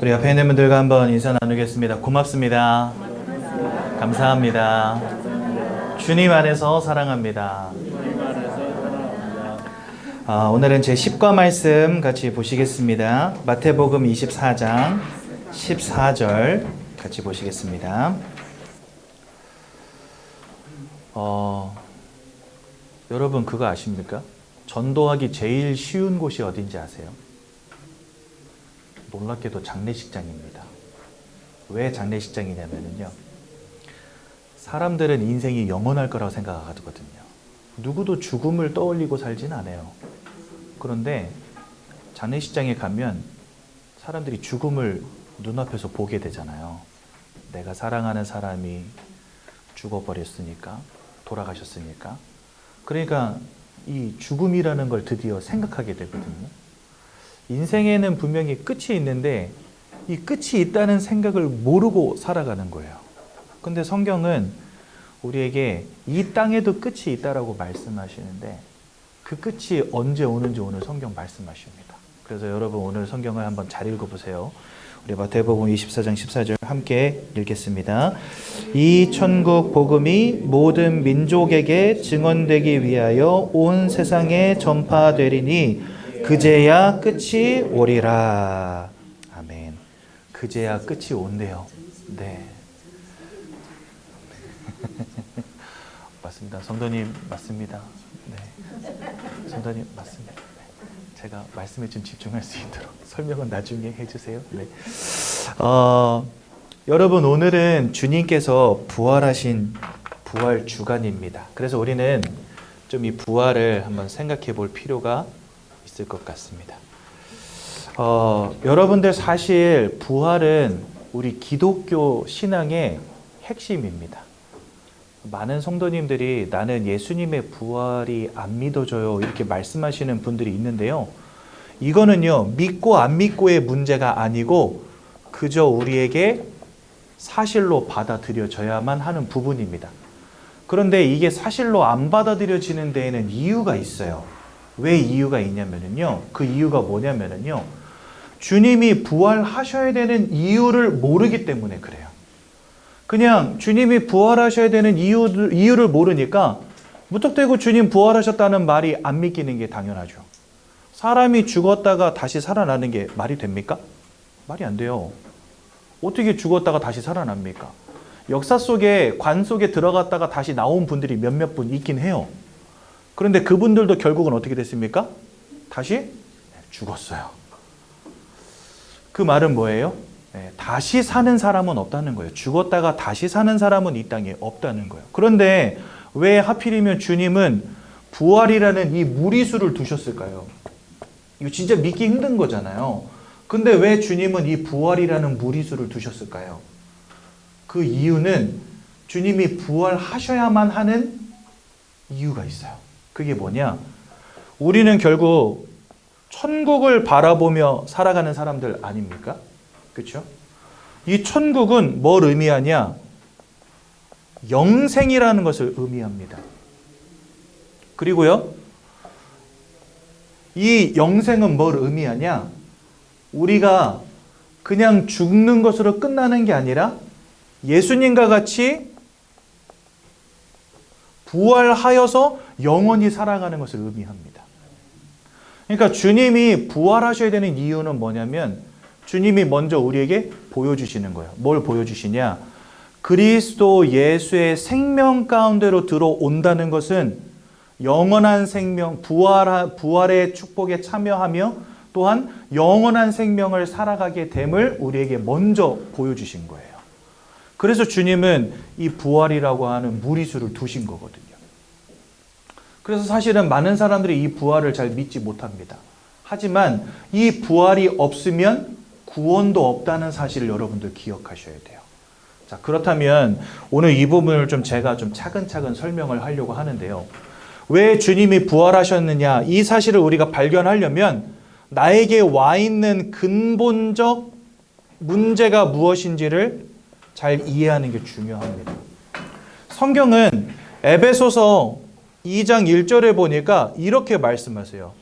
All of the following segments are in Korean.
우리 옆에 있는 분들과 한번 인사 나누겠습니다. 고맙습니다. 감사합니다. 주님 안에서 사랑합니다. 오늘은 제 10과 말씀 같이 보시겠습니다. 마태복음 24장 14절 같이 보시겠습니다. 여러분 그거 아십니까? 전도하기 제일 쉬운 곳이 어딘지 아세요? 놀랍게도 장례식장입니다. 왜 장례식장이냐면요, 사람들은 인생이 영원할 거라고 생각하거든요. 누구도 죽음을 떠올리고 살진 않아요. 그런데 장례식장에 가면 사람들이 죽음을 눈앞에서 보게 되잖아요. 내가 사랑하는 사람이 죽어버렸으니까, 돌아가셨으니까. 그러니까 이 죽음이라는 걸 드디어 생각하게 되거든요. 인생에는 분명히 끝이 있는데 이 끝이 있다는 생각을 모르고 살아가는 거예요. 근데 성경은 우리에게 이 땅에도 끝이 있다라고 말씀하시는데 그 끝이 언제 오는지 오늘 성경 말씀하십니다. 그래서 여러분 오늘 성경을 한번 잘 읽어보세요. 우리 마태복음 24장 14절 함께 읽겠습니다. 이 천국 복음이 모든 민족에게 증언되기 위하여 온 세상에 전파되리니 그제야 끝이 오리라. 아멘. 그제야 끝이 온대요. 네. 맞습니다. 성도님 맞습니다. 네. 성도님 맞습니다. 네. 제가 말씀에 좀 집중할 수 있도록 설명은 나중에 해주세요. 네. 여러분 오늘은 주님께서 부활하신 부활 주간입니다. 그래서 우리는 좀 이 부활을 한번 생각해 볼 필요가 있을 것 같습니다. 여러분들 사실 부활은 우리 기독교 신앙의 핵심입니다. 많은 성도님들이 나는 예수님의 부활이 안 믿어져요 이렇게 말씀하시는 분들이 있는데요. 이거는요, 믿고 안 믿고의 문제가 아니고 그저 우리에게 사실로 받아들여져야만 하는 부분입니다. 그런데 이게 사실로 안 받아들여지는 데에는 이유가 있어요. 왜 이유가 있냐면요, 그 이유가 뭐냐면요, 주님이 부활하셔야 되는 이유를 모르기 때문에 그래요. 그냥 주님이 부활하셔야 되는 이유를 모르니까 무턱대고 주님 부활하셨다는 말이 안 믿기는 게 당연하죠. 사람이 죽었다가 다시 살아나는 게 말이 됩니까? 말이 안 돼요. 어떻게 죽었다가 다시 살아납니까? 역사 속에 관 속에 들어갔다가 다시 나온 분들이 몇몇 분 있긴 해요. 그런데 그분들도 결국은 어떻게 됐습니까? 다시 죽었어요. 그 말은 뭐예요? 다시 사는 사람은 없다는 거예요. 죽었다가 다시 사는 사람은 이 땅에 없다는 거예요. 그런데 왜 하필이면 주님은 부활이라는 이 무리수를 두셨을까요? 이거 진짜 믿기 힘든 거잖아요. 근데 왜 주님은 이 부활이라는 무리수를 두셨을까요? 그 이유는 주님이 부활하셔야만 하는 이유가 있어요. 그게 뭐냐? 우리는 결국 천국을 바라보며 살아가는 사람들 아닙니까? 그렇죠? 이 천국은 뭘 의미하냐? 영생이라는 것을 의미합니다. 그리고요, 이 영생은 뭘 의미하냐? 우리가 그냥 죽는 것으로 끝나는 게 아니라 예수님과 같이 부활하여서 영원히 살아가는 것을 의미합니다. 그러니까 주님이 부활하셔야 되는 이유는 뭐냐면 주님이 먼저 우리에게 보여주시는 거예요. 뭘 보여주시냐? 그리스도 예수의 생명 가운데로 들어온다는 것은 영원한 생명, 부활의 축복에 참여하며 또한 영원한 생명을 살아가게 됨을 우리에게 먼저 보여주신 거예요. 그래서 주님은 이 부활이라고 하는 무리수를 두신 거거든요. 그래서 사실은 많은 사람들이 이 부활을 잘 믿지 못합니다. 하지만 이 부활이 없으면 구원도 없다는 사실을 여러분들 기억하셔야 돼요. 자, 그렇다면 오늘 이 부분을 제가 차근차근 설명을 하려고 하는데요. 왜 주님이 부활하셨느냐, 이 사실을 우리가 발견하려면 나에게 와 있는 근본적 문제가 무엇인지를 잘 이해하는 게 중요합니다. 성경은 에베소서 2장 1절에 보니까 이렇게 말씀하세요.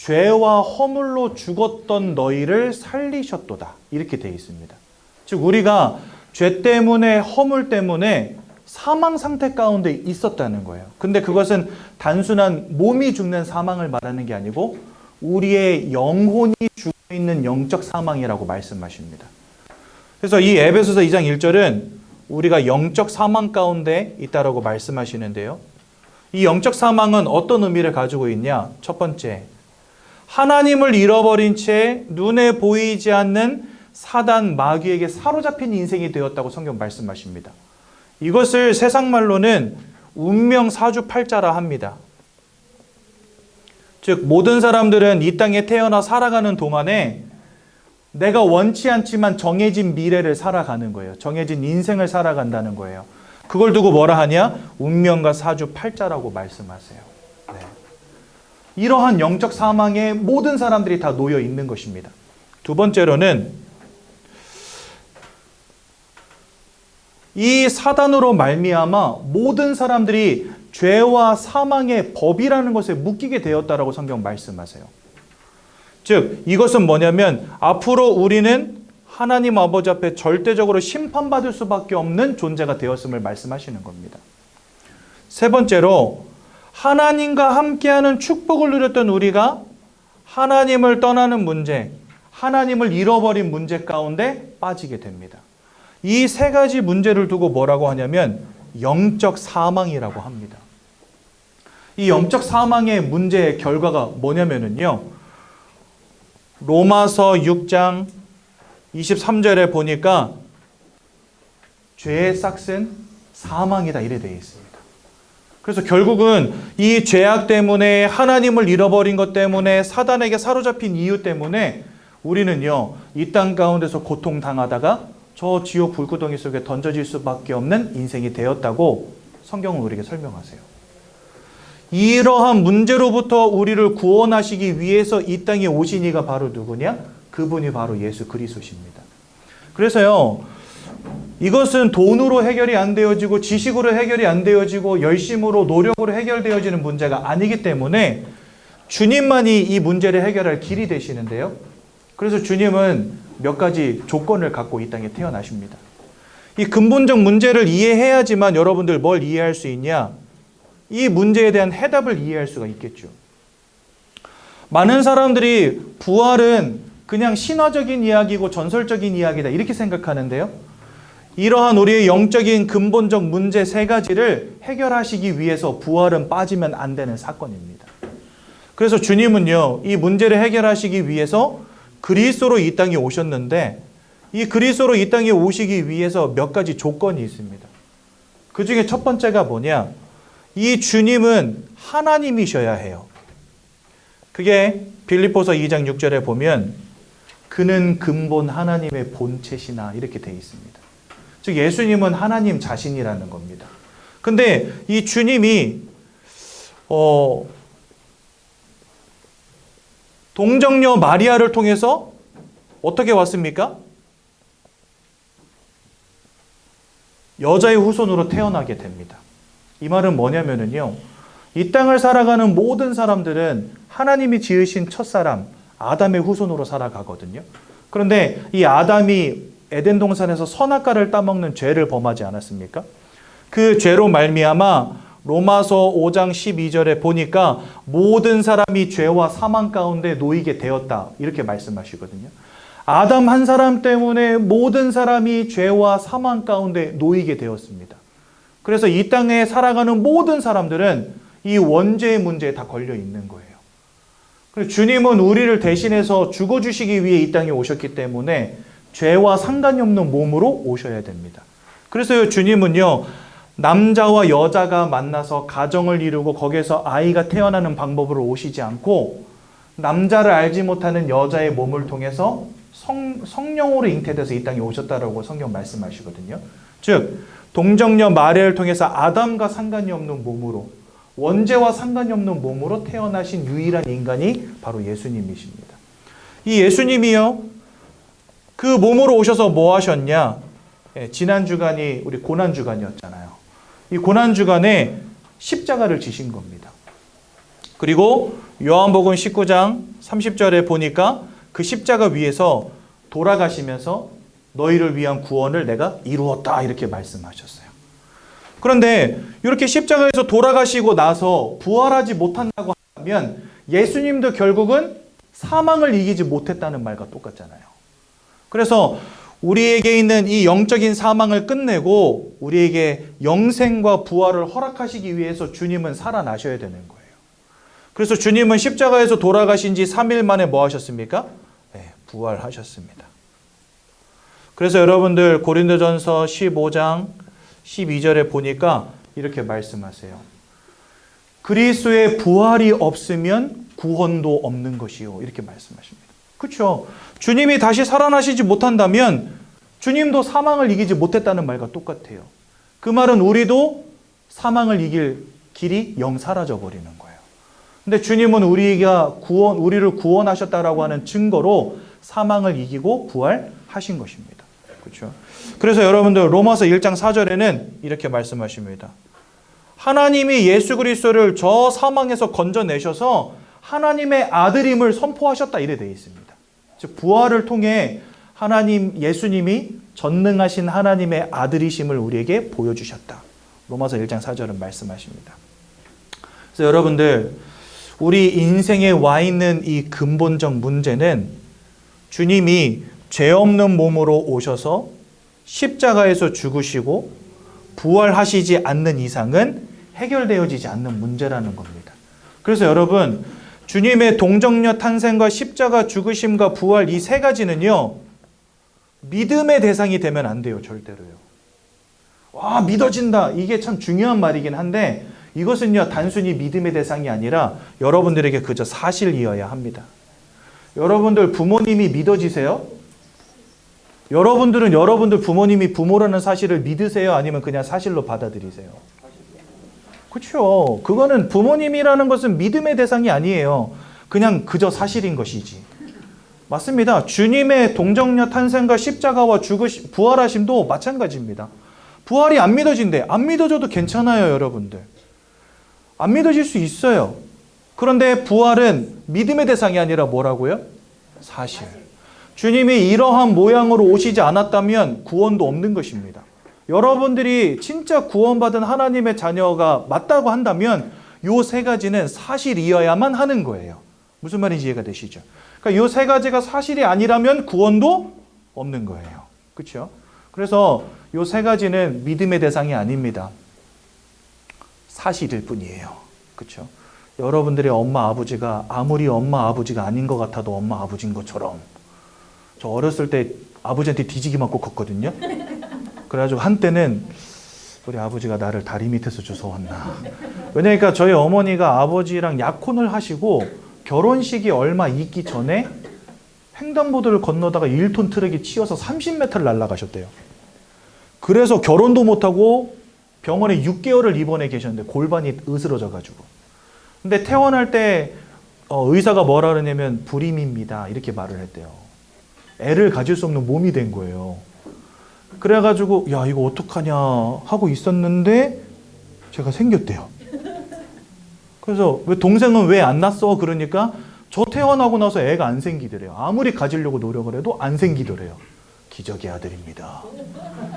죄와 허물로 죽었던 너희를 살리셨도다. 이렇게 되어 있습니다. 즉 우리가 죄 때문에 허물 때문에 사망 상태 가운데 있었다는 거예요. 근데 그것은 단순한 몸이 죽는 사망을 말하는 게 아니고 우리의 영혼이 죽어 있는 영적 사망이라고 말씀하십니다. 그래서 이 에베소서 2장 1절은 우리가 영적 사망 가운데 있다라고 말씀하시는데요. 이 영적 사망은 어떤 의미를 가지고 있냐? 첫 번째, 하나님을 잃어버린 채 눈에 보이지 않는 사단 마귀에게 사로잡힌 인생이 되었다고 성경 말씀하십니다. 이것을 세상 말로는 운명 사주팔자라 합니다. 즉 모든 사람들은 이 땅에 태어나 살아가는 동안에 내가 원치 않지만 정해진 미래를 살아가는 거예요. 정해진 인생을 살아간다는 거예요. 그걸 두고 뭐라 하냐? 운명과 사주팔자라고 말씀하세요. 네. 이러한 영적 사망에 모든 사람들이 다 놓여 있는 것입니다. 두 번째로는 이 사단으로 말미암아 모든 사람들이 죄와 사망의 법이라는 것에 묶이게 되었다라고 성경 말씀하세요. 즉 이것은 뭐냐면 앞으로 우리는 하나님 아버지 앞에 절대적으로 심판받을 수밖에 없는 존재가 되었음을 말씀하시는 겁니다. 세 번째로 하나님과 함께하는 축복을 누렸던 우리가 하나님을 떠나는 문제, 하나님을 잃어버린 문제 가운데 빠지게 됩니다. 이 세 가지 문제를 두고 뭐라고 하냐면 영적 사망이라고 합니다. 이 영적 사망의 문제의 결과가 뭐냐면요. 로마서 6장 23절에 보니까 죄의 싹은 사망이다 이래 되어 있습니다. 그래서 결국은 이 죄악 때문에 하나님을 잃어버린 것 때문에 사단에게 사로잡힌 이유 때문에 우리는요. 이 땅 가운데서 고통당하다가 저 지옥 불구덩이 속에 던져질 수밖에 없는 인생이 되었다고 성경은 우리에게 설명하세요. 이러한 문제로부터 우리를 구원하시기 위해서 이 땅에 오신 이가 바로 누구냐? 그분이 바로 예수 그리스도십니다. 그래서요. 이것은 돈으로 해결이 안 되어지고 지식으로 해결이 안 되어지고 열심으로 노력으로 해결되어지는 문제가 아니기 때문에 주님만이 이 문제를 해결할 길이 되시는데요. 그래서 주님은 몇 가지 조건을 갖고 이 땅에 태어나십니다. 이 근본적 문제를 이해해야지만 여러분들 뭘 이해할 수 있냐? 이 문제에 대한 해답을 이해할 수가 있겠죠. 많은 사람들이 부활은 그냥 신화적인 이야기고 전설적인 이야기다 이렇게 생각하는데요. 이러한 우리의 영적인 근본적 문제 세 가지를 해결하시기 위해서 부활은 빠지면 안 되는 사건입니다. 그래서 주님은요, 이 문제를 해결하시기 위해서 그리스도로 이 땅에 오셨는데 이 그리스도로 이 땅에 오시기 위해서 몇 가지 조건이 있습니다. 그 중에 첫 번째가 뭐냐? 이 주님은 하나님이셔야 해요. 그게 빌립보서 2장 6절에 보면 그는 근본 하나님의 본체시나 이렇게 되어 있습니다. 즉 예수님은 하나님 자신이라는 겁니다. 근데 이 주님이 동정녀 마리아를 통해서 어떻게 왔습니까? 여자의 후손으로 태어나게 됩니다. 이 말은 뭐냐면요. 이 땅을 살아가는 모든 사람들은 하나님이 지으신 첫사람 아담의 후손으로 살아가거든요. 그런데 이 아담이 에덴 동산에서 선악과를 따먹는 죄를 범하지 않았습니까? 그 죄로 말미암아 로마서 5장 12절에 보니까 모든 사람이 죄와 사망 가운데 놓이게 되었다. 이렇게 말씀하시거든요. 아담 한 사람 때문에 모든 사람이 죄와 사망 가운데 놓이게 되었습니다. 그래서 이 땅에 살아가는 모든 사람들은 이 원죄의 문제에 다 걸려 있는 거예요. 그래서 주님은 우리를 대신해서 죽어주시기 위해 이 땅에 오셨기 때문에 죄와 상관이 없는 몸으로 오셔야 됩니다. 그래서 주님은요. 남자와 여자가 만나서 가정을 이루고 거기에서 아이가 태어나는 방법으로 오시지 않고 남자를 알지 못하는 여자의 몸을 통해서 성령으로 잉태돼서 이 땅에 오셨다라고 성경 말씀하시거든요. 즉 동정녀 마리아를 통해서 아담과 상관이 없는 몸으로 원죄와 상관이 없는 몸으로 태어나신 유일한 인간이 바로 예수님이십니다. 이 예수님이요. 그 몸으로 오셔서 뭐 하셨냐? 지난 주간이 우리 고난 주간이었잖아요. 이 고난 주간에 십자가를 지신 겁니다. 그리고 요한복음 19장 30절에 보니까 그 십자가 위에서 돌아가시면서 너희를 위한 구원을 내가 이루었다 이렇게 말씀하셨어요. 그런데 이렇게 십자가에서 돌아가시고 나서 부활하지 못한다고 하면 예수님도 결국은 사망을 이기지 못했다는 말과 똑같잖아요. 그래서 우리에게 있는 이 영적인 사망을 끝내고 우리에게 영생과 부활을 허락하시기 위해서 주님은 살아나셔야 되는 거예요. 그래서 주님은 십자가에서 돌아가신 지 3일 만에 뭐 하셨습니까? 네, 부활하셨습니다. 그래서 여러분들 고린도전서 15장 12절에 보니까 이렇게 말씀하세요. 그리스도의 부활이 없으면 구원도 없는 것이요. 이렇게 말씀하십니다. 그렇죠? 주님이 다시 살아나시지 못한다면 주님도 사망을 이기지 못했다는 말과 똑같아요. 그 말은 우리도 사망을 이길 길이 영 사라져 버리는 거예요. 근데 주님은 우리를 구원하셨다라고 하는 증거로 사망을 이기고 부활하신 것입니다. 그렇죠? 그래서 여러분들 로마서 1장 4절에는 이렇게 말씀하십니다. 하나님이 예수 그리스도를 저 사망에서 건져내셔서 하나님의 아들임을 선포하셨다 이래 되어 있습니다. 즉 부활을 통해 예수님이 전능하신 하나님의 아들이심을 우리에게 보여주셨다. 로마서 1장 4절은 말씀하십니다. 그래서 여러분들 우리 인생에 와 있는 이 근본적 문제는 주님이 죄 없는 몸으로 오셔서 십자가에서 죽으시고 부활하시지 않는 이상은 해결되어지지 않는 문제라는 겁니다. 그래서 여러분 주님의 동정녀 탄생과 십자가 죽으심과 부활 이 세 가지는요 믿음의 대상이 되면 안 돼요. 절대로요. 와 믿어진다. 이게 참 중요한 말이긴 한데 이것은요 단순히 믿음의 대상이 아니라 여러분들에게 그저 사실이어야 합니다. 여러분들 부모님이 믿어지세요? 여러분들은 여러분들 부모님이 부모라는 사실을 믿으세요? 아니면 그냥 사실로 받아들이세요? 그렇죠. 그거는 부모님이라는 것은 믿음의 대상이 아니에요. 그냥 그저 사실인 것이지. 맞습니다. 주님의 동정녀 탄생과 십자가와 부활하심도 마찬가지입니다. 부활이 안 믿어진대. 안 믿어져도 괜찮아요, 여러분들. 안 믿어질 수 있어요. 그런데 부활은 믿음의 대상이 아니라 뭐라고요? 사실. 주님이 이러한 모양으로 오시지 않았다면 구원도 없는 것입니다. 여러분들이 진짜 구원받은 하나님의 자녀가 맞다고 한다면 요 세 가지는 사실이어야만 하는 거예요. 무슨 말인지 이해가 되시죠? 그러니까 요 세 가지가 사실이 아니라면 구원도 없는 거예요. 그렇죠? 그래서 요 세 가지는 믿음의 대상이 아닙니다. 사실일 뿐이에요. 그렇죠? 여러분들의 엄마 아버지가 아무리 엄마 아버지가 아닌 것 같아도 엄마 아버지인 것처럼 저 어렸을 때 아버지한테 뒤지기 맞고 컸거든요. 그래가지고 한때는 우리 아버지가 나를 다리 밑에서 주워왔나. 왜냐니까 저희 어머니가 아버지랑 약혼을 하시고 결혼식이 얼마 있기 전에 횡단보도를 건너다가 1톤 트럭이 치여서 30m를 날아가셨대요. 그래서 결혼도 못하고 병원에 6개월을 입원해 계셨는데 골반이 으스러져가지고. 근데 퇴원할 때 의사가 뭐라 그러냐면 불임입니다. 이렇게 말을 했대요. 애를 가질 수 없는 몸이 된 거예요. 그래가지고 야 이거 어떡하냐 하고 있었는데 제가 생겼대요. 그래서 왜 동생은 왜 안 낳았어? 그러니까 저 퇴원하고 나서 애가 안 생기더래요. 아무리 가지려고 노력을 해도 안 생기더래요. 기적의 아들입니다.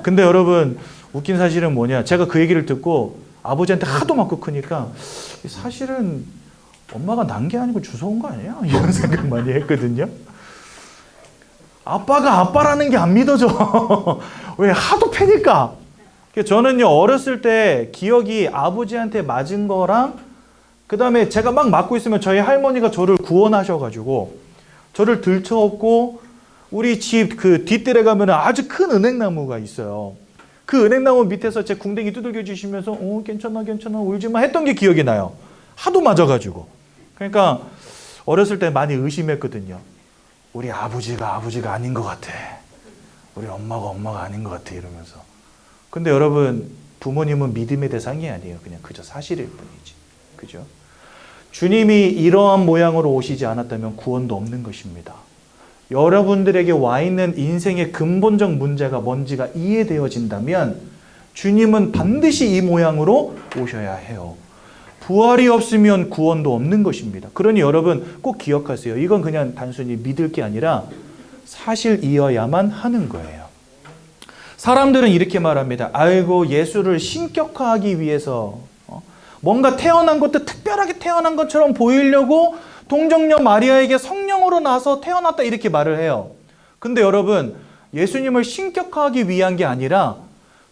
근데 여러분 웃긴 사실은 뭐냐, 제가 그 얘기를 듣고 아버지한테 하도 맞고 크니까 사실은 엄마가 난 게 아니고 주워온 거 아니야? 이런 생각 많이 했거든요. 아빠가 아빠라는 게 안 믿어져. 왜? 하도 패니까. 저는요 어렸을 때 기억이 아버지한테 맞은 거랑 그 다음에 제가 막 맞고 있으면 저희 할머니가 저를 구원하셔가지고 저를 들쳐업고 우리 집 그 뒷뜰에 가면 아주 큰 은행나무가 있어요. 그 은행나무 밑에서 제 궁뎅이 두들겨 주시면서 괜찮아 괜찮아 울지마 했던 게 기억이 나요. 하도 맞아가지고. 그러니까 어렸을 때 많이 의심했거든요. 우리 아버지가 아닌 것 같아. 우리 엄마가 아닌 것 같아 이러면서. 근데 여러분 부모님은 믿음의 대상이 아니에요. 그냥 그저 사실일 뿐이지. 그죠? 주님이 이러한 모양으로 오시지 않았다면 구원도 없는 것입니다. 여러분들에게 와 있는 인생의 근본적 문제가 뭔지가 이해되어진다면 주님은 반드시 이 모양으로 오셔야 해요. 부활이 없으면 구원도 없는 것입니다. 그러니 여러분 꼭 기억하세요. 이건 그냥 단순히 믿을 게 아니라 사실이어야만 하는 거예요. 사람들은 이렇게 말합니다. 아이고, 예수를 신격화하기 위해서 뭔가 태어난 것도 특별하게 태어난 것처럼 보이려고 동정녀 마리아에게 성령으로 나서 태어났다 이렇게 말을 해요. 근데 여러분, 예수님을 신격화하기 위한 게 아니라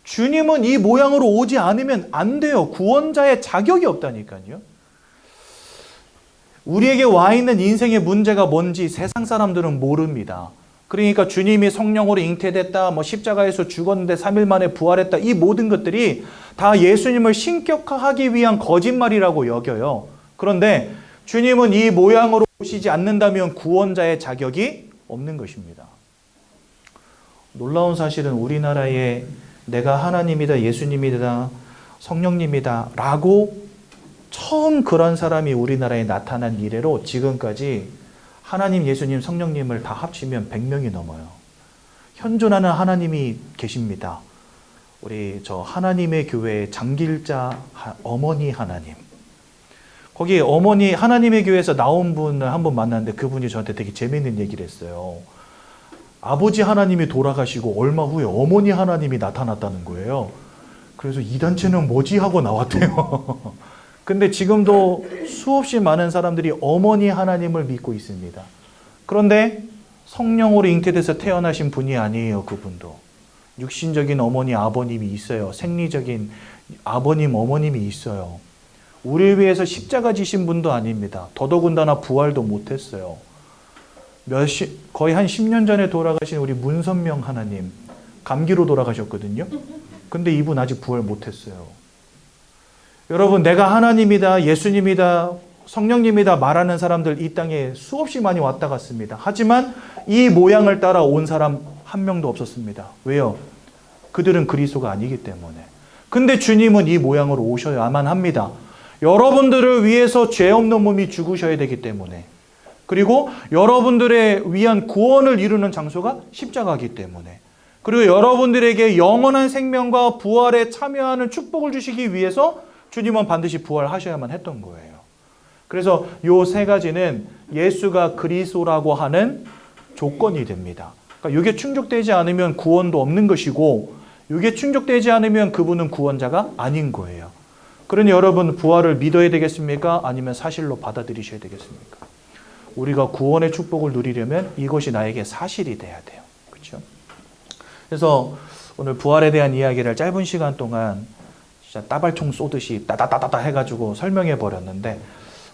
주님은 이 모양으로 오지 않으면 안 돼요. 구원자의 자격이 없다니까요. 우리에게 와 있는 인생의 문제가 뭔지 세상 사람들은 모릅니다. 그러니까 주님이 성령으로 잉태됐다, 십자가에서 죽었는데 3일 만에 부활했다, 이 모든 것들이 다 예수님을 신격화하기 위한 거짓말이라고 여겨요. 그런데 주님은 이 모양으로 오시지 않는다면 구원자의 자격이 없는 것입니다. 놀라운 사실은 우리나라에 내가 하나님이다, 예수님이다, 성령님이다 라고 처음 그런 사람이 우리나라에 나타난 이래로 지금까지 하나님, 예수님, 성령님을 다 합치면 100명이 넘어요. 현존하는 하나님이 계십니다. 우리 하나님의 교회 장길자 어머니 하나님. 거기 어머니 하나님의 교회에서 나온 분을 한번 만났는데 그분이 저한테 되게 재미있는 얘기를 했어요. 아버지 하나님이 돌아가시고 얼마 후에 어머니 하나님이 나타났다는 거예요. 그래서 이 단체는 뭐지 하고 나왔대요. 근데 지금도 수없이 많은 사람들이 어머니 하나님을 믿고 있습니다. 그런데 성령으로 잉태돼서 태어나신 분이 아니에요. 그분도 육신적인 어머니 아버님이 있어요. 생리적인 아버님 어머님이 있어요. 우리를 위해서 십자가 지신 분도 아닙니다. 더더군다나 부활도 못했어요. 거의 한 10년 전에 돌아가신 우리 문선명 하나님 감기로 돌아가셨거든요. 근데 이분 아직 부활 못했어요. 여러분, 내가 하나님이다, 예수님이다, 성령님이다 말하는 사람들 이 땅에 수없이 많이 왔다 갔습니다. 하지만 이 모양을 따라 온 사람 한 명도 없었습니다. 왜요? 그들은 그리스도가 아니기 때문에. 근데 주님은 이 모양으로 오셔야만 합니다. 여러분들을 위해서 죄 없는 몸이 죽으셔야 되기 때문에, 그리고 여러분들의 위한 구원을 이루는 장소가 십자가이기 때문에, 그리고 여러분들에게 영원한 생명과 부활에 참여하는 축복을 주시기 위해서 주님은 반드시 부활하셔야만 했던 거예요. 그래서 요 세 가지는 예수가 그리스도라고 하는 조건이 됩니다. 그러니까 이게 충족되지 않으면 구원도 없는 것이고, 이게 충족되지 않으면 그분은 구원자가 아닌 거예요. 그러니 여러분, 부활을 믿어야 되겠습니까? 아니면 사실로 받아들이셔야 되겠습니까? 우리가 구원의 축복을 누리려면 이것이 나에게 사실이 돼야 돼요. 그렇죠? 그래서 오늘 부활에 대한 이야기를 짧은 시간 동안 진짜 따발총 쏘듯이 따다다다다 해가지고 설명해 버렸는데,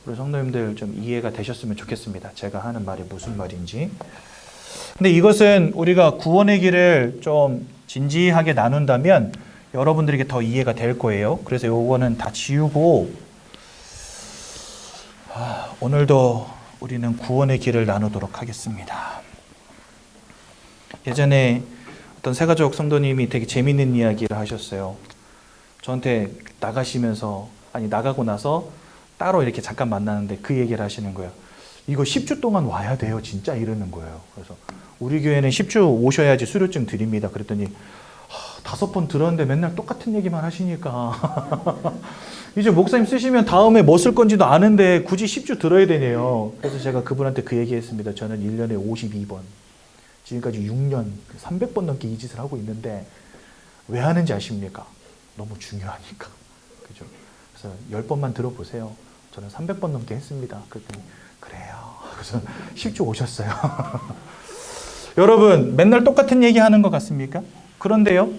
우리 성도님들 좀 이해가 되셨으면 좋겠습니다. 제가 하는 말이 무슨 말인지. 근데 이것은 우리가 구원의 길을 좀 진지하게 나눈다면 여러분들에게 더 이해가 될 거예요. 그래서 요거는 다 지우고 오늘도 우리는 구원의 길을 나누도록 하겠습니다. 예전에 어떤 새가족 성도님이 되게 재밌는 이야기를 하셨어요. 저한테 나가고 나서 따로 이렇게 잠깐 만나는데 그 얘기를 하시는 거예요. 이거 10주 동안 와야 돼요, 진짜, 이러는 거예요. 그래서 우리 교회는 10주 오셔야지 수료증 드립니다. 그랬더니 5번 들었는데 맨날 똑같은 얘기만 하시니까 이제 목사님 쓰시면 다음에 뭐 쓸 건지도 아는데 굳이 10주 들어야 되네요. 그래서 제가 그분한테 그 얘기했습니다. 저는 1년에 52번, 지금까지 6년 300번 넘게 이 짓을 하고 있는데 왜 하는지 아십니까? 너무 중요하니까. 그죠? 그래서 10번만 들어보세요. 저는 300번 넘게 했습니다. 그랬더니 그래요. 그래서 10주 오셨어요. 여러분, 맨날 똑같은 얘기 하는 것 같습니까? 그런데요,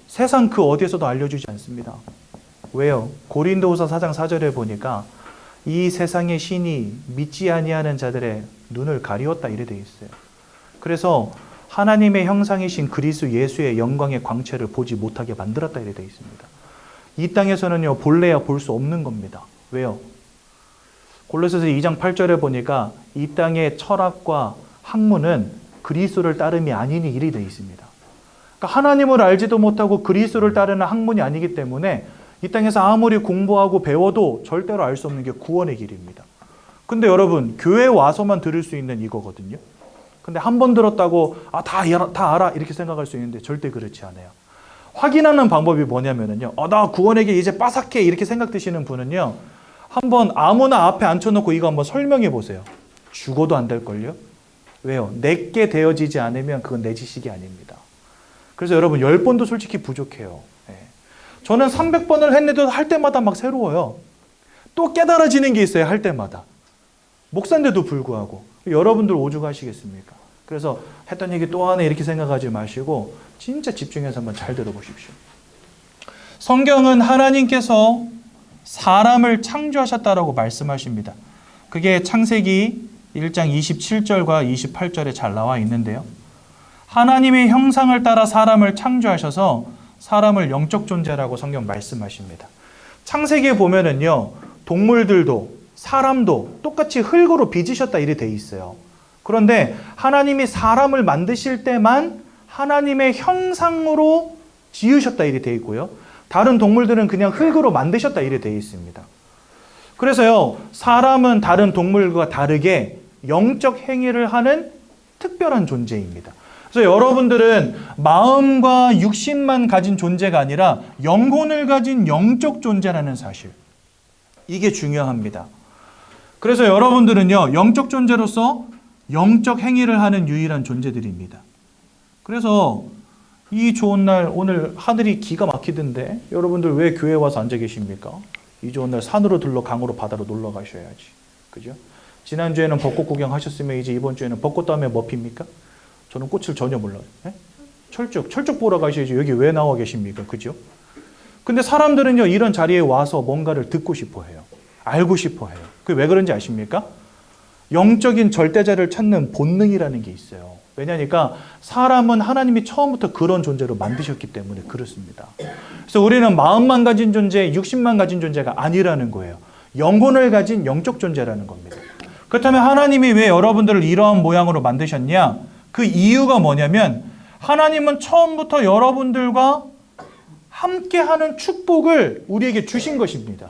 세상 그 어디에서도 알려주지 않습니다. 왜요? 고린도후서 4장 4절에 보니까 이 세상의 신이 믿지 아니하는 자들의 눈을 가리웠다 이래 돼 있어요. 그래서 하나님의 형상이신 그리스도 예수의 영광의 광채를 보지 못하게 만들었다 이래 돼 있습니다. 이 땅에서는요, 볼래야 볼 수 없는 겁니다. 왜요? 골로새서 2장 8절에 보니까 이 땅의 철학과 학문은 그리스도를 따름이 아니니 이래 돼 있습니다. 그러니까 하나님을 알지도 못하고 그리스도를 따르는 학문이 아니기 때문에 이 땅에서 아무리 공부하고 배워도 절대로 알 수 없는 게 구원의 길입니다. 근데 여러분, 교회에 와서만 들을 수 있는 이거거든요. 근데 한 번 들었다고 다 알아 이렇게 생각할 수 있는데 절대 그렇지 않아요. 확인하는 방법이 뭐냐면요, 나 구원의 길 이제 빠삭해 이렇게 생각 드시는 분은요, 한번 아무나 앞에 앉혀놓고 이거 한번 설명해 보세요. 죽어도 안 될걸요? 왜요? 내게 되어지지 않으면 그건 내 지식이 아닙니다. 그래서 여러분 10번도 솔직히 부족해요. 저는 300번을 했는데도 할 때마다 막 새로워요. 또 깨달아지는 게 있어요. 할 때마다. 목사인데도 불구하고. 여러분들 오죽하시겠습니까? 그래서 했던 얘기 또 하네 이렇게 생각하지 마시고 진짜 집중해서 한번 잘 들어보십시오. 성경은 하나님께서 사람을 창조하셨다라고 말씀하십니다. 그게 창세기 1장 27절과 28절에 잘 나와 있는데요. 하나님의 형상을 따라 사람을 창조하셔서 사람을 영적 존재라고 성경 말씀하십니다. 창세기에 보면은요, 동물들도 사람도 똑같이 흙으로 빚으셨다 이렇게 돼 있어요. 그런데 하나님이 사람을 만드실 때만 하나님의 형상으로 지으셨다 이렇게 돼 있고요. 다른 동물들은 그냥 흙으로 만드셨다 이렇게 돼 있습니다. 그래서요, 사람은 다른 동물과 다르게 영적 행위를 하는 특별한 존재입니다. 그래서 여러분들은 마음과 육신만 가진 존재가 아니라 영혼을 가진 영적 존재라는 사실. 이게 중요합니다. 그래서 여러분들은요, 영적 존재로서 영적 행위를 하는 유일한 존재들입니다. 그래서 이 좋은 날 오늘 하늘이 기가 막히던데 여러분들 왜 교회 와서 앉아 계십니까? 이 좋은 날 산으로 들러 강으로 바다로 놀러 가셔야지. 그죠? 지난주에는 벚꽃 구경하셨으면 이제 이번 주에는 벚꽃 다음에 뭐 핍니까? 저는 꽃을 전혀 몰라요. 철쭉 보러 가셔야지. 여기 왜 나와 계십니까? 그죠? 근데 사람들은요, 이런 자리에 와서 뭔가를 듣고 싶어 해요. 알고 싶어 해요. 그게 왜 그런지 아십니까? 영적인 절대자를 찾는 본능이라는 게 있어요. 왜냐니까 사람은 하나님이 처음부터 그런 존재로 만드셨기 때문에 그렇습니다. 그래서 우리는 마음만 가진 존재, 육신만 가진 존재가 아니라는 거예요. 영혼을 가진 영적 존재라는 겁니다. 그렇다면 하나님이 왜 여러분들을 이러한 모양으로 만드셨냐? 그 이유가 뭐냐면 하나님은 처음부터 여러분들과 함께하는 축복을 우리에게 주신 것입니다.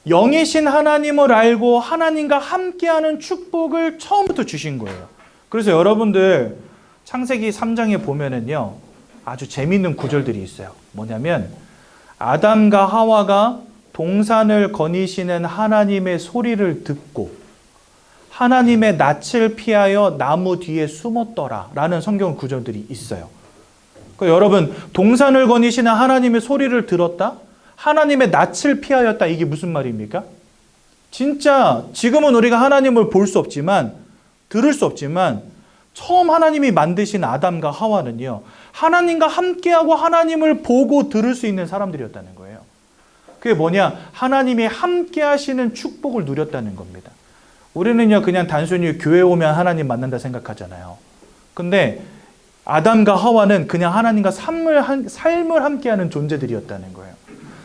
영이신 하나님을 알고 하나님과 함께하는 축복을 처음부터 주신 거예요. 그래서 여러분들 창세기 3장에 보면은요, 아주 재미있는 구절들이 있어요. 뭐냐면 아담과 하와가 동산을 거니시는 하나님의 소리를 듣고 하나님의 낯을 피하여 나무 뒤에 숨었더라 라는 성경 구절들이 있어요. 그러니까 여러분, 동산을 거니시는 하나님의 소리를 들었다? 하나님의 낯을 피하였다. 이게 무슨 말입니까? 진짜 지금은 우리가 하나님을 볼 수 없지만, 들을 수 없지만 처음 하나님이 만드신 아담과 하와는요, 하나님과 함께하고 하나님을 보고 들을 수 있는 사람들이었다는 거예요. 그게 뭐냐? 하나님이 함께 하시는 축복을 누렸다는 겁니다. 우리는요, 그냥 단순히 교회 오면 하나님 만난다 생각하잖아요. 근데 아담과 하와는 그냥 하나님과 삶을 함께하는 존재들이었다는 거예요.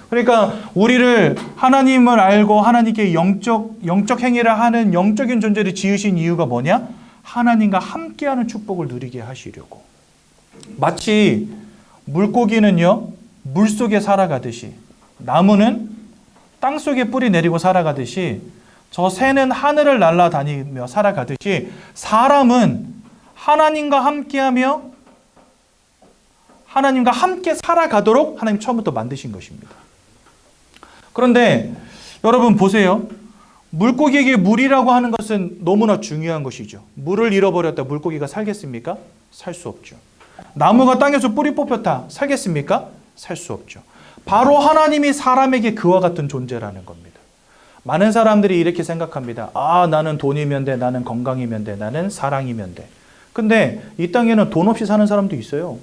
그러니까 우리를 하나님을 알고 하나님께 영적 행위를 하는 영적인 존재를 지으신 이유가 뭐냐? 하나님과 함께하는 축복을 누리게 하시려고. 마치 물고기는요, 물속에 살아가듯이, 나무는 땅속에 뿌리 내리고 살아가듯이, 저 새는 하늘을 날아다니며 살아가듯이 사람은 하나님과 함께하며 하나님과 함께 살아가도록 하나님 처음부터 만드신 것입니다. 그런데 여러분 보세요. 물고기에게 물이라고 하는 것은 너무나 중요한 것이죠. 물을 잃어버렸다 물고기가 살겠습니까? 살 수 없죠. 나무가 땅에서 뿌리 뽑혔다 살겠습니까? 살 수 없죠. 바로 하나님이 사람에게 그와 같은 존재라는 겁니다. 많은 사람들이 이렇게 생각합니다. 아, 나는 돈이면 돼, 나는 건강이면 돼, 나는 사랑이면 돼. 근데 이 땅에는 돈 없이 사는 사람도 있어요.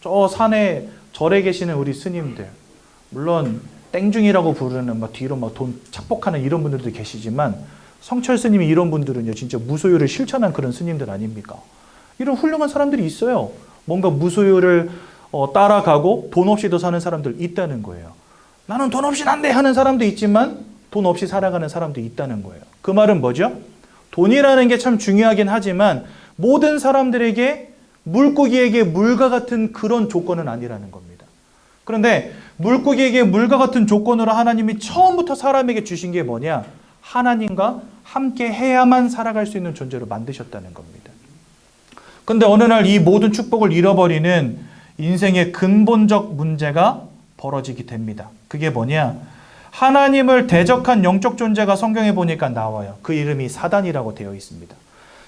저 산에 절에 계시는 우리 스님들, 물론 땡중이라고 부르는 막 뒤로 막 돈 착복하는 이런 분들도 계시지만, 성철 스님이 이런 분들은요, 진짜 무소유를 실천한 그런 스님들 아닙니까? 이런 훌륭한 사람들이 있어요. 뭔가 무소유를 따라가고 돈 없이도 사는 사람들 있다는 거예요. 나는 돈 없이는 안 돼 하는 사람도 있지만 돈 없이 살아가는 사람도 있다는 거예요. 그 말은 뭐죠? 돈이라는 게 참 중요하긴 하지만 모든 사람들에게 물고기에게 물과 같은 그런 조건은 아니라는 겁니다. 그런데 물고기에게 물과 같은 조건으로 하나님이 처음부터 사람에게 주신 게 뭐냐? 하나님과 함께 해야만 살아갈 수 있는 존재로 만드셨다는 겁니다. 근데 어느 날 이 모든 축복을 잃어버리는 인생의 근본적 문제가 벌어지게 됩니다. 그게 뭐냐? 하나님을 대적한 영적 존재가 성경에 보니까 나와요. 그 이름이 사단이라고 되어 있습니다.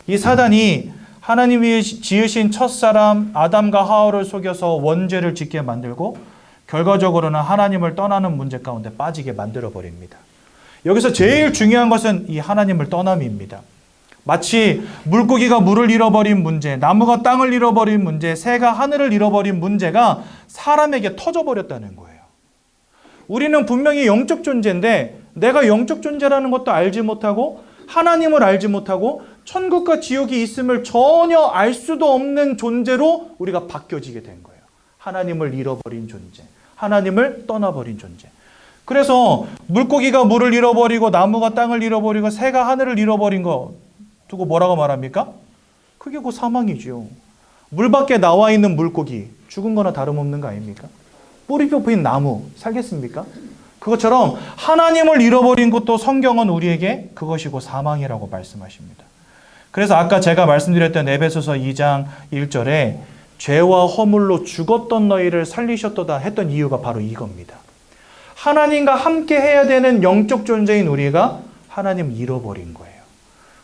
이 사단이 하나님이 지으신 첫사람 아담과 하와를 속여서 원죄를 짓게 만들고 결과적으로는 하나님을 떠나는 문제 가운데 빠지게 만들어 버립니다. 여기서 제일 중요한 것은 이 하나님을 떠남입니다. 마치 물고기가 물을 잃어버린 문제, 나무가 땅을 잃어버린 문제, 새가 하늘을 잃어버린 문제가 사람에게 터져버렸다는 거예요. 우리는 분명히 영적 존재인데 내가 영적 존재라는 것도 알지 못하고 하나님을 알지 못하고 천국과 지옥이 있음을 전혀 알 수도 없는 존재로 우리가 바뀌어지게 된 거예요. 하나님을 잃어버린 존재, 하나님을 떠나버린 존재. 그래서 물고기가 물을 잃어버리고 나무가 땅을 잃어버리고 새가 하늘을 잃어버린 거 두고 뭐라고 말합니까? 그게 곧 사망이죠. 물 밖에 나와 있는 물고기 죽은 거나 다름없는 거 아닙니까? 뿌리 뽑힌 나무 살겠습니까? 그것처럼 하나님을 잃어버린 것도 성경은 우리에게 그것이 곧 사망이라고 말씀하십니다. 그래서 아까 제가 말씀드렸던 에베소서 2장 1절에 죄와 허물로 죽었던 너희를 살리셨도다 했던 이유가 바로 이겁니다. 하나님과 함께 해야 되는 영적 존재인 우리가 하나님을 잃어버린 거예요.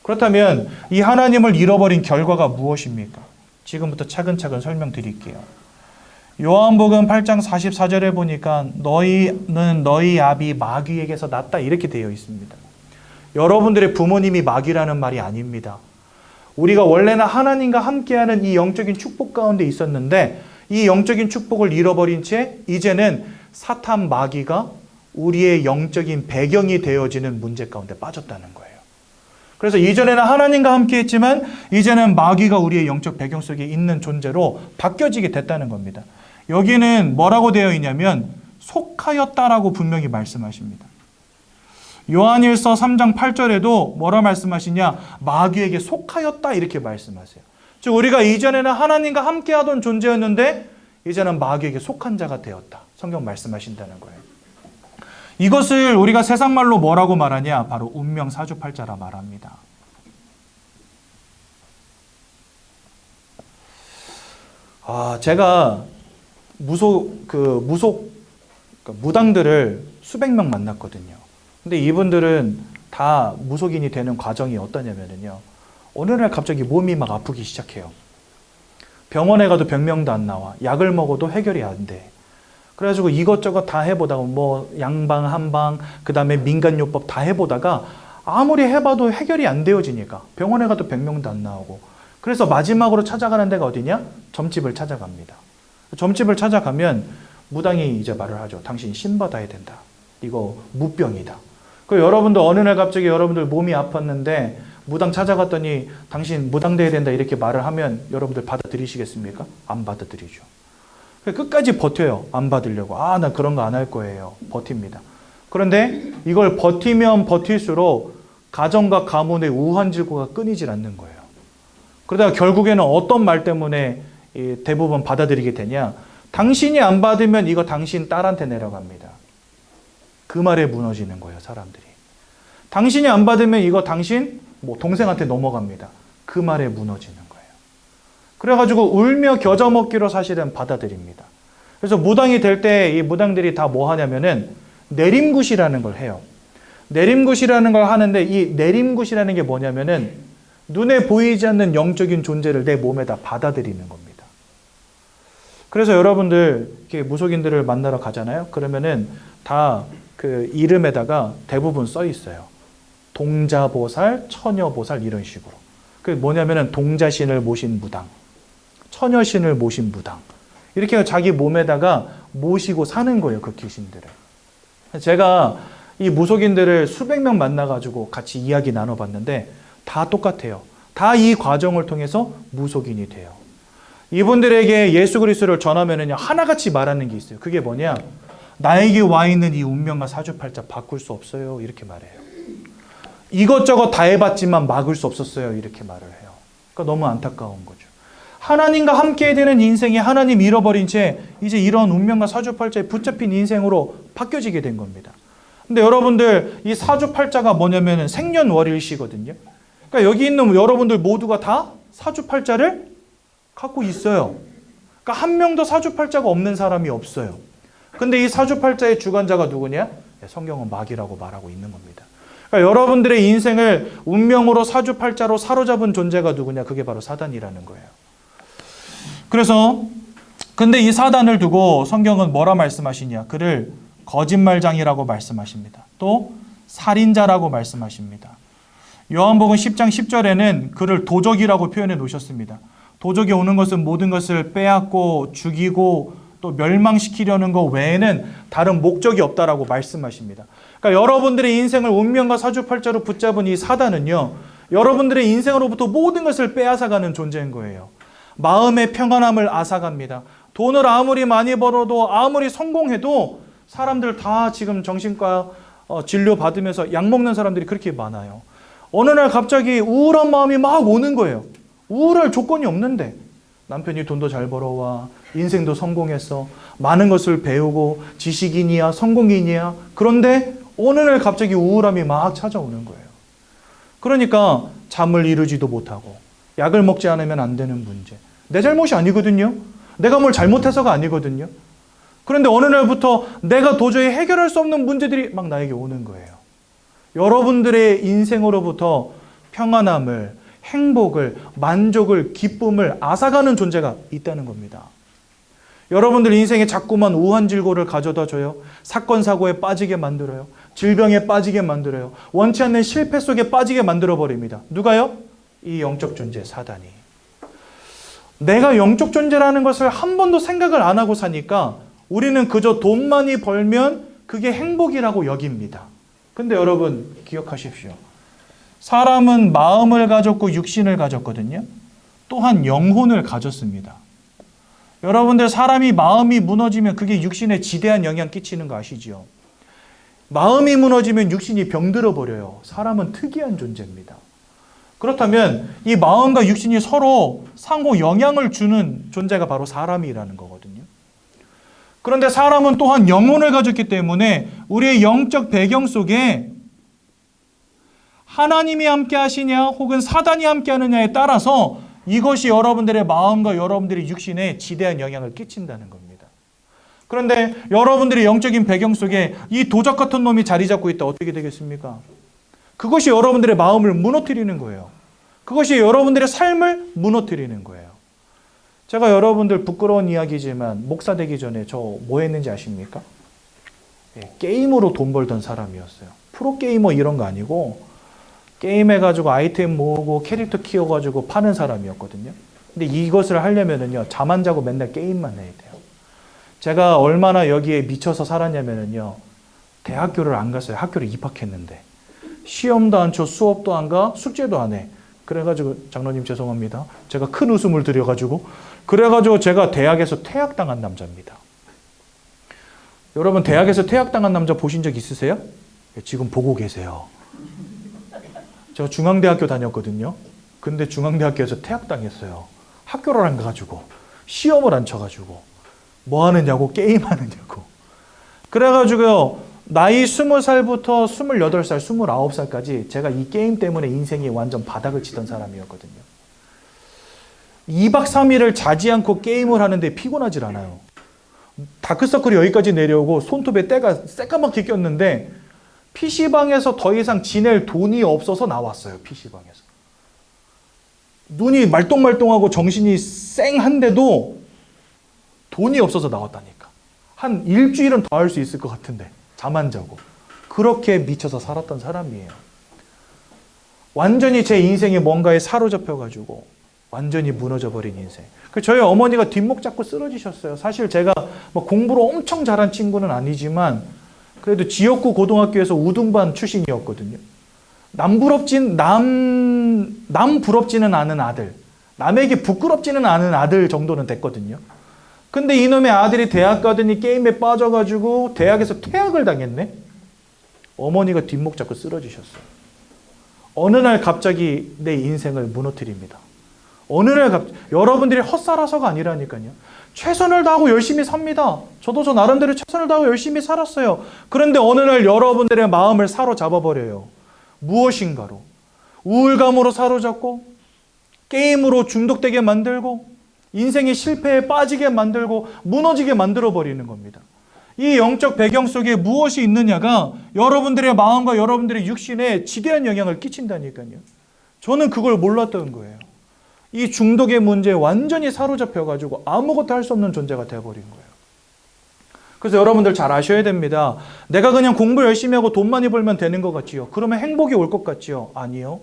그렇다면 이 하나님을 잃어버린 결과가 무엇입니까? 지금부터 차근차근 설명드릴게요. 요한복음 8장 44절에 보니까 너희는 너희 아비 마귀에게서 났다 이렇게 되어 있습니다. 여러분들의 부모님이 마귀라는 말이 아닙니다. 우리가 원래는 하나님과 함께하는 이 영적인 축복 가운데 있었는데 이 영적인 축복을 잃어버린 채 이제는 사탄 마귀가 우리의 영적인 배경이 되어지는 문제 가운데 빠졌다는 거예요. 그래서 이전에는 하나님과 함께 했지만 이제는 마귀가 우리의 영적 배경 속에 있는 존재로 바뀌어지게 됐다는 겁니다. 여기는 뭐라고 되어 있냐면 속하였다라고 분명히 말씀하십니다. 요한일서 3장 8절에도 뭐라 말씀하시냐? 마귀에게 속하였다 이렇게 말씀하세요. 즉 우리가 이전에는 하나님과 함께하던 존재였는데 이제는 마귀에게 속한 자가 되었다. 성경 말씀하신다는 거예요. 이것을 우리가 세상 말로 뭐라고 말하냐? 바로 운명 사주팔자라 말합니다. 제가 무당들을 수백 명 만났거든요. 근데 이분들은 다 무속인이 되는 과정이 어떠냐면요. 어느 날 갑자기 몸이 막 아프기 시작해요. 병원에 가도 병명도 안 나와. 약을 먹어도 해결이 안 돼. 그래가지고 이것저것 다 해보다가 뭐 양방, 한방, 그 다음에 민간요법 다 해보다가 아무리 해봐도 해결이 안 되어지니까 병원에 가도 병명도 안 나오고 그래서 마지막으로 찾아가는 데가 어디냐? 점집을 찾아갑니다. 점집을 찾아가면 무당이 이제 말을 하죠. 당신 신받아야 된다. 이거 무병이다. 그 여러분도 어느 날 갑자기 여러분들 몸이 아팠는데 무당 찾아갔더니 당신 무당돼야 된다 이렇게 말을 하면 여러분들 받아들이시겠습니까? 안 받아들이죠. 끝까지 버텨요. 안 받으려고. 나 그런 거 안 할 거예요. 버팁니다. 그런데 이걸 버티면 버틸수록 가정과 가문의 우환질고가 끊이질 않는 거예요. 그러다가 결국에는 어떤 말 때문에 대부분 받아들이게 되냐? 당신이 안 받으면 이거 당신 딸한테 내려갑니다. 그 말에 무너지는 거예요, 사람들이. 당신이 안 받으면 이거 당신 동생한테 넘어갑니다. 그 말에 무너지는 거예요. 그래가지고 울며 겨자 먹기로 사실은 받아들입니다. 그래서 무당이 될 때 이 무당들이 다 뭐 하냐면은 내림굿이라는 걸 해요. 내림굿이라는 걸 하는데 이 내림굿이라는 게 뭐냐면은 눈에 보이지 않는 영적인 존재를 내 몸에다 받아들이는 겁니다. 그래서 여러분들 이렇게 무속인들을 만나러 가잖아요. 그러면은 다 그 이름에다가 대부분 써 있어요. 동자보살, 처녀보살 이런 식으로. 그 뭐냐면은 동자신을 모신 무당, 처녀신을 모신 무당. 이렇게 자기 몸에다가 모시고 사는 거예요, 그 귀신들을. 제가 이 무속인들을 수백 명 만나가지고 같이 이야기 나눠봤는데 다 똑같아요. 다 이 과정을 통해서 무속인이 돼요. 이분들에게 예수 그리스도를 전하면은요, 하나같이 말하는 게 있어요. 그게 뭐냐? 나에게 와 있는 이 운명과 사주팔자 바꿀 수 없어요. 이렇게 말해요. 이것저것 다 해봤지만 막을 수 없었어요. 이렇게 말을 해요. 그러니까 너무 안타까운 거죠. 하나님과 함께 되는 인생이 하나님 잃어버린 채 이제 이런 운명과 사주팔자에 붙잡힌 인생으로 바뀌어지게 된 겁니다. 근데 여러분들 이 사주팔자가 뭐냐면 생년월일시거든요. 그러니까 여기 있는 여러분들 모두가 다 사주팔자를 갖고 있어요. 그러니까 한 명도 사주팔자가 없는 사람이 없어요. 근데 이 사주팔자의 주관자가 누구냐? 성경은 마귀라고 말하고 있는 겁니다. 그러니까 여러분들의 인생을 운명으로 사주팔자로 사로잡은 존재가 누구냐? 그게 바로 사단이라는 거예요. 그래서 근데 이 사단을 두고 성경은 뭐라 말씀하시냐? 그를 거짓말장이라고 말씀하십니다. 또 살인자라고 말씀하십니다. 요한복음 10장 10절에는 그를 도적이라고 표현해 놓으셨습니다. 도적이 오는 것은 모든 것을 빼앗고 죽이고 또 멸망시키려는 것 외에는 다른 목적이 없다라고 말씀하십니다. 그러니까 여러분들의 인생을 운명과 사주팔자로 붙잡은 이 사단은요, 여러분들의 인생으로부터 모든 것을 빼앗아가는 존재인 거예요. 마음의 평안함을 앗아갑니다. 돈을 아무리 많이 벌어도 아무리 성공해도 사람들 다 지금 정신과 진료 받으면서 약 먹는 사람들이 그렇게 많아요. 어느 날 갑자기 우울한 마음이 막 오는 거예요. 우울할 조건이 없는데 남편이 돈도 잘 벌어와, 인생도 성공했어, 많은 것을 배우고 지식인이야, 성공인이야. 그런데 어느 날 갑자기 우울함이 막 찾아오는 거예요. 그러니까 잠을 이루지도 못하고 약을 먹지 않으면 안 되는 문제. 내 잘못이 아니거든요. 내가 뭘 잘못해서가 아니거든요. 그런데 어느 날부터 내가 도저히 해결할 수 없는 문제들이 막 나에게 오는 거예요. 여러분들의 인생으로부터 평안함을, 행복을, 만족을, 기쁨을 앗아가는 존재가 있다는 겁니다. 여러분들 인생에 자꾸만 우환질고를 가져다 줘요. 사건, 사고에 빠지게 만들어요. 질병에 빠지게 만들어요. 원치 않는 실패 속에 빠지게 만들어버립니다. 누가요? 이 영적 존재, 사단이. 내가 영적 존재라는 것을 한 번도 생각을 안 하고 사니까 우리는 그저 돈 많이 벌면 그게 행복이라고 여깁니다. 근데 여러분 기억하십시오. 사람은 마음을 가졌고 육신을 가졌거든요. 또한 영혼을 가졌습니다. 여러분들 사람이 마음이 무너지면 그게 육신에 지대한 영향 끼치는 거 아시죠? 마음이 무너지면 육신이 병들어 버려요. 사람은 특이한 존재입니다. 그렇다면 이 마음과 육신이 서로 상호 영향을 주는 존재가 바로 사람이라는 거거든요. 그런데 사람은 또한 영혼을 가졌기 때문에 우리의 영적 배경 속에 하나님이 함께 하시냐 혹은 사단이 함께 하느냐에 따라서 이것이 여러분들의 마음과 여러분들의 육신에 지대한 영향을 끼친다는 겁니다. 그런데 여러분들의 영적인 배경 속에 이 도적 같은 놈이 자리 잡고 있다. 어떻게 되겠습니까? 그것이 여러분들의 마음을 무너뜨리는 거예요. 그것이 여러분들의 삶을 무너뜨리는 거예요. 제가 여러분들 부끄러운 이야기지만 목사 되기 전에 저 뭐 했는지 아십니까? 게임으로 돈 벌던 사람이었어요. 프로게이머 이런 거 아니고 게임해가지고 아이템 모으고 캐릭터 키워가지고 파는 사람이었거든요. 근데 이것을 하려면은요, 잠 안 자고 맨날 게임만 해야 돼요. 제가 얼마나 여기에 미쳐서 살았냐면은요, 대학교를 안 갔어요. 학교를 입학했는데. 시험도 안 쳐, 수업도 안 가, 숙제도 안 해. 그래가지고, 장로님 죄송합니다. 제가 큰 웃음을 드려가지고, 그래가지고 제가 대학에서 퇴학당한 남자입니다. 여러분, 대학에서 퇴학당한 남자 보신 적 있으세요? 지금 보고 계세요. 제가 중앙대학교 다녔거든요. 근데 중앙대학교에서 퇴학당했어요. 학교를 안 가가지고, 시험을 안 쳐가지고, 뭐 하느냐고, 게임하느냐고. 그래가지고요, 나이 20살부터 28살, 29살까지 제가 이 게임 때문에 인생이 완전 바닥을 치던 사람이었거든요. 2박 3일을 자지 않고 게임을 하는데 피곤하질 않아요. 다크서클이 여기까지 내려오고 손톱에 때가 새까맣게 꼈는데 PC방에서 더 이상 지낼 돈이 없어서 나왔어요. PC방에서. 눈이 말똥말똥하고 정신이 쌩한데도 돈이 없어서 나왔다니까. 한 일주일은 더 할 수 있을 것 같은데 잠 안 자고. 그렇게 미쳐서 살았던 사람이에요. 완전히 제 인생에 뭔가에 사로잡혀가지고 완전히 무너져버린 인생. 저희 어머니가 뒷목 잡고 쓰러지셨어요. 사실 제가 뭐 공부를 엄청 잘한 친구는 아니지만 그래도 지역구 고등학교에서 우등반 출신이었거든요. 남 부럽지는 않은 아들, 남에게 부끄럽지는 않은 아들 정도는 됐거든요. 근데 이놈의 아들이 대학 가더니 게임에 빠져가지고 대학에서 퇴학을 당했네. 어머니가 뒷목 잡고 쓰러지셨어요. 어느 날 갑자기 내 인생을 무너뜨립니다. 어느 날 여러분들이 헛살아서가 아니라니까요. 최선을 다하고 열심히 삽니다. 저도 저 나름대로 최선을 다하고 열심히 살았어요. 그런데 어느 날 여러분들의 마음을 사로잡아버려요. 무엇인가로. 우울감으로 사로잡고 게임으로 중독되게 만들고 인생의 실패에 빠지게 만들고 무너지게 만들어버리는 겁니다. 이 영적 배경 속에 무엇이 있느냐가 여러분들의 마음과 여러분들의 육신에 지대한 영향을 끼친다니까요. 저는 그걸 몰랐던 거예요. 이 중독의 문제에 완전히 사로잡혀가지고 아무것도 할 수 없는 존재가 되어버린 거예요. 그래서 여러분들 잘 아셔야 됩니다. 내가 그냥 공부 열심히 하고 돈 많이 벌면 되는 것 같지요? 그러면 행복이 올 것 같지요? 아니요.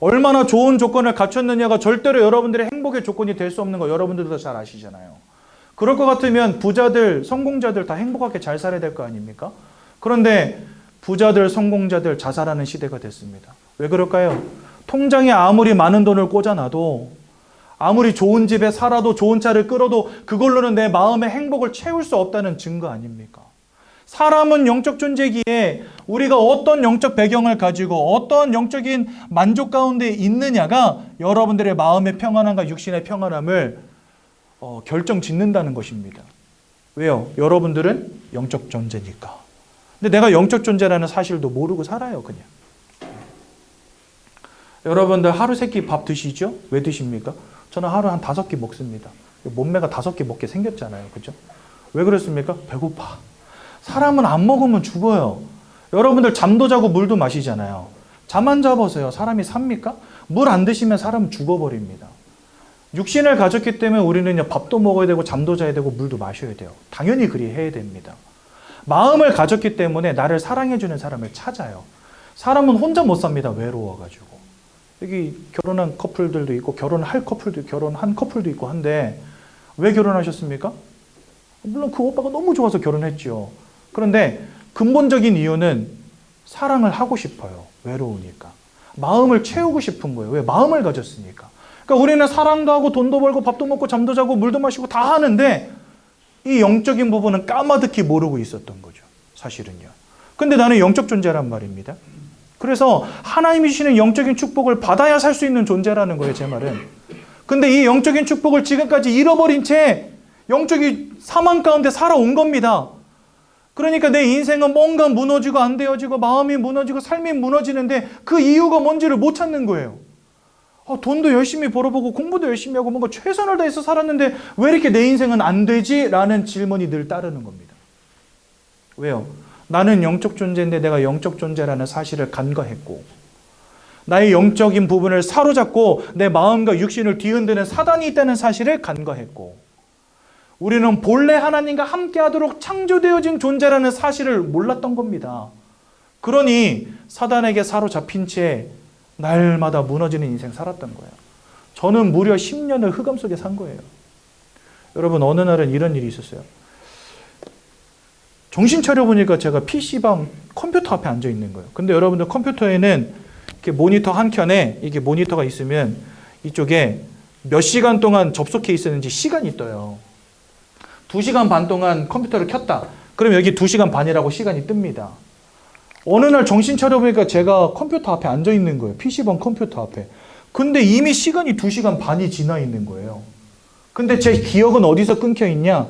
얼마나 좋은 조건을 갖췄느냐가 절대로 여러분들의 행복의 조건이 될 수 없는 거 여러분들도 잘 아시잖아요. 그럴 것 같으면 부자들, 성공자들 다 행복하게 잘 살아야 될 거 아닙니까? 그런데 부자들, 성공자들 자살하는 시대가 됐습니다. 왜 그럴까요? 통장에 아무리 많은 돈을 꽂아놔도, 아무리 좋은 집에 살아도, 좋은 차를 끌어도 그걸로는 내 마음의 행복을 채울 수 없다는 증거 아닙니까? 사람은 영적 존재기에 우리가 어떤 영적 배경을 가지고 어떤 영적인 만족 가운데 있느냐가 여러분들의 마음의 평안함과 육신의 평안함을 결정짓는다는 것입니다. 왜요? 여러분들은 영적 존재니까. 근데 내가 영적 존재라는 사실도 모르고 살아요, 그냥. 여러분들 하루 3끼 밥 드시죠? 왜 드십니까? 저는 하루 한 5끼 먹습니다. 몸매가 5끼 먹게 생겼잖아요. 그죠? 왜 그렇습니까? 배고파. 사람은 안 먹으면 죽어요. 여러분들 잠도 자고 물도 마시잖아요. 잠 안 자보세요. 사람이 삽니까? 물 안 드시면 사람은 죽어버립니다. 육신을 가졌기 때문에 우리는 밥도 먹어야 되고 잠도 자야 되고 물도 마셔야 돼요. 당연히 그리 해야 됩니다. 마음을 가졌기 때문에 나를 사랑해주는 사람을 찾아요. 사람은 혼자 못 삽니다. 외로워가지고. 여기 결혼한 커플들도 있고 결혼할 커플도 결혼한 커플도 있고 한데 왜 결혼하셨습니까? 물론 그 오빠가 너무 좋아서 결혼했죠. 그런데 근본적인 이유는 사랑을 하고 싶어요. 외로우니까. 마음을 채우고 싶은 거예요. 왜? 마음을 가졌으니까. 그러니까 우리는 사랑도 하고 돈도 벌고 밥도 먹고 잠도 자고 물도 마시고 다 하는데 이 영적인 부분은 까마득히 모르고 있었던 거죠. 사실은요. 근데 나는 영적 존재란 말입니다. 그래서 하나님이 주시는 영적인 축복을 받아야 살 수 있는 존재라는 거예요, 제 말은. 근데 이 영적인 축복을 지금까지 잃어버린 채 영적인 사망 가운데 살아온 겁니다. 그러니까 내 인생은 뭔가 무너지고 안 되어지고 마음이 무너지고 삶이 무너지는데 그 이유가 뭔지를 못 찾는 거예요. 돈도 열심히 벌어보고 공부도 열심히 하고 뭔가 최선을 다해서 살았는데 왜 이렇게 내 인생은 안 되지? 라는 질문이 늘 따르는 겁니다. 왜요? 나는 영적 존재인데 내가 영적 존재라는 사실을 간과했고 나의 영적인 부분을 사로잡고 내 마음과 육신을 뒤흔드는 사단이 있다는 사실을 간과했고 우리는 본래 하나님과 함께하도록 창조되어진 존재라는 사실을 몰랐던 겁니다. 그러니 사단에게 사로잡힌 채 날마다 무너지는 인생 살았던 거예요. 저는 무려 10년을 흑암 속에 산 거예요. 여러분 어느 날은 이런 일이 있었어요. 정신 차려보니까 제가 PC방 컴퓨터 앞에 앉아 있는 거예요. 근데 여러분들 컴퓨터에는 이렇게 모니터 한 켠에 이게 모니터가 있으면 이쪽에 몇 시간 동안 접속해 있었는지 시간이 떠요. 2시간 반 동안 컴퓨터를 켰다. 그럼 여기 2시간 반이라고 시간이 뜹니다. 어느 날 정신 차려보니까 제가 컴퓨터 앞에 앉아 있는 거예요. PC방 컴퓨터 앞에. 근데 이미 시간이 2시간 반이 지나 있는 거예요. 근데 제 기억은 어디서 끊겨 있냐?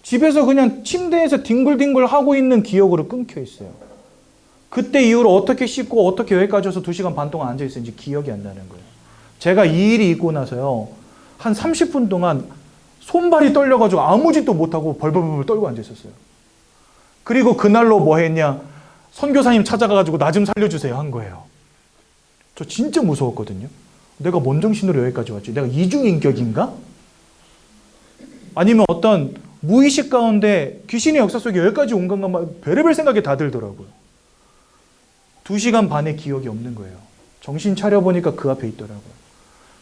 집에서 그냥 침대에서 뒹굴뒹굴 하고 있는 기억으로 끊겨 있어요. 그때 이후로 어떻게 씻고 어떻게 여기까지 와서 2시간 반 동안 앉아 있었는지 기억이 안 나는 거예요. 제가 이 일이 있고 나서요. 한 30분 동안 손발이 떨려가지고 아무 짓도 못하고 벌벌벌 떨고 앉아 있었어요. 그리고 그날로 뭐 했냐? 선교사님 찾아가가지고 나 좀 살려주세요 한 거예요. 저 진짜 무서웠거든요. 내가 뭔 정신으로 여기까지 왔지? 내가 이중인격인가? 아니면 어떤 무의식 가운데 귀신의 역사 속에 여기까지 온 건가 막 별의별 생각이 다 들더라고요. 2시간 반의 기억이 없는 거예요. 정신 차려보니까 그 앞에 있더라고요.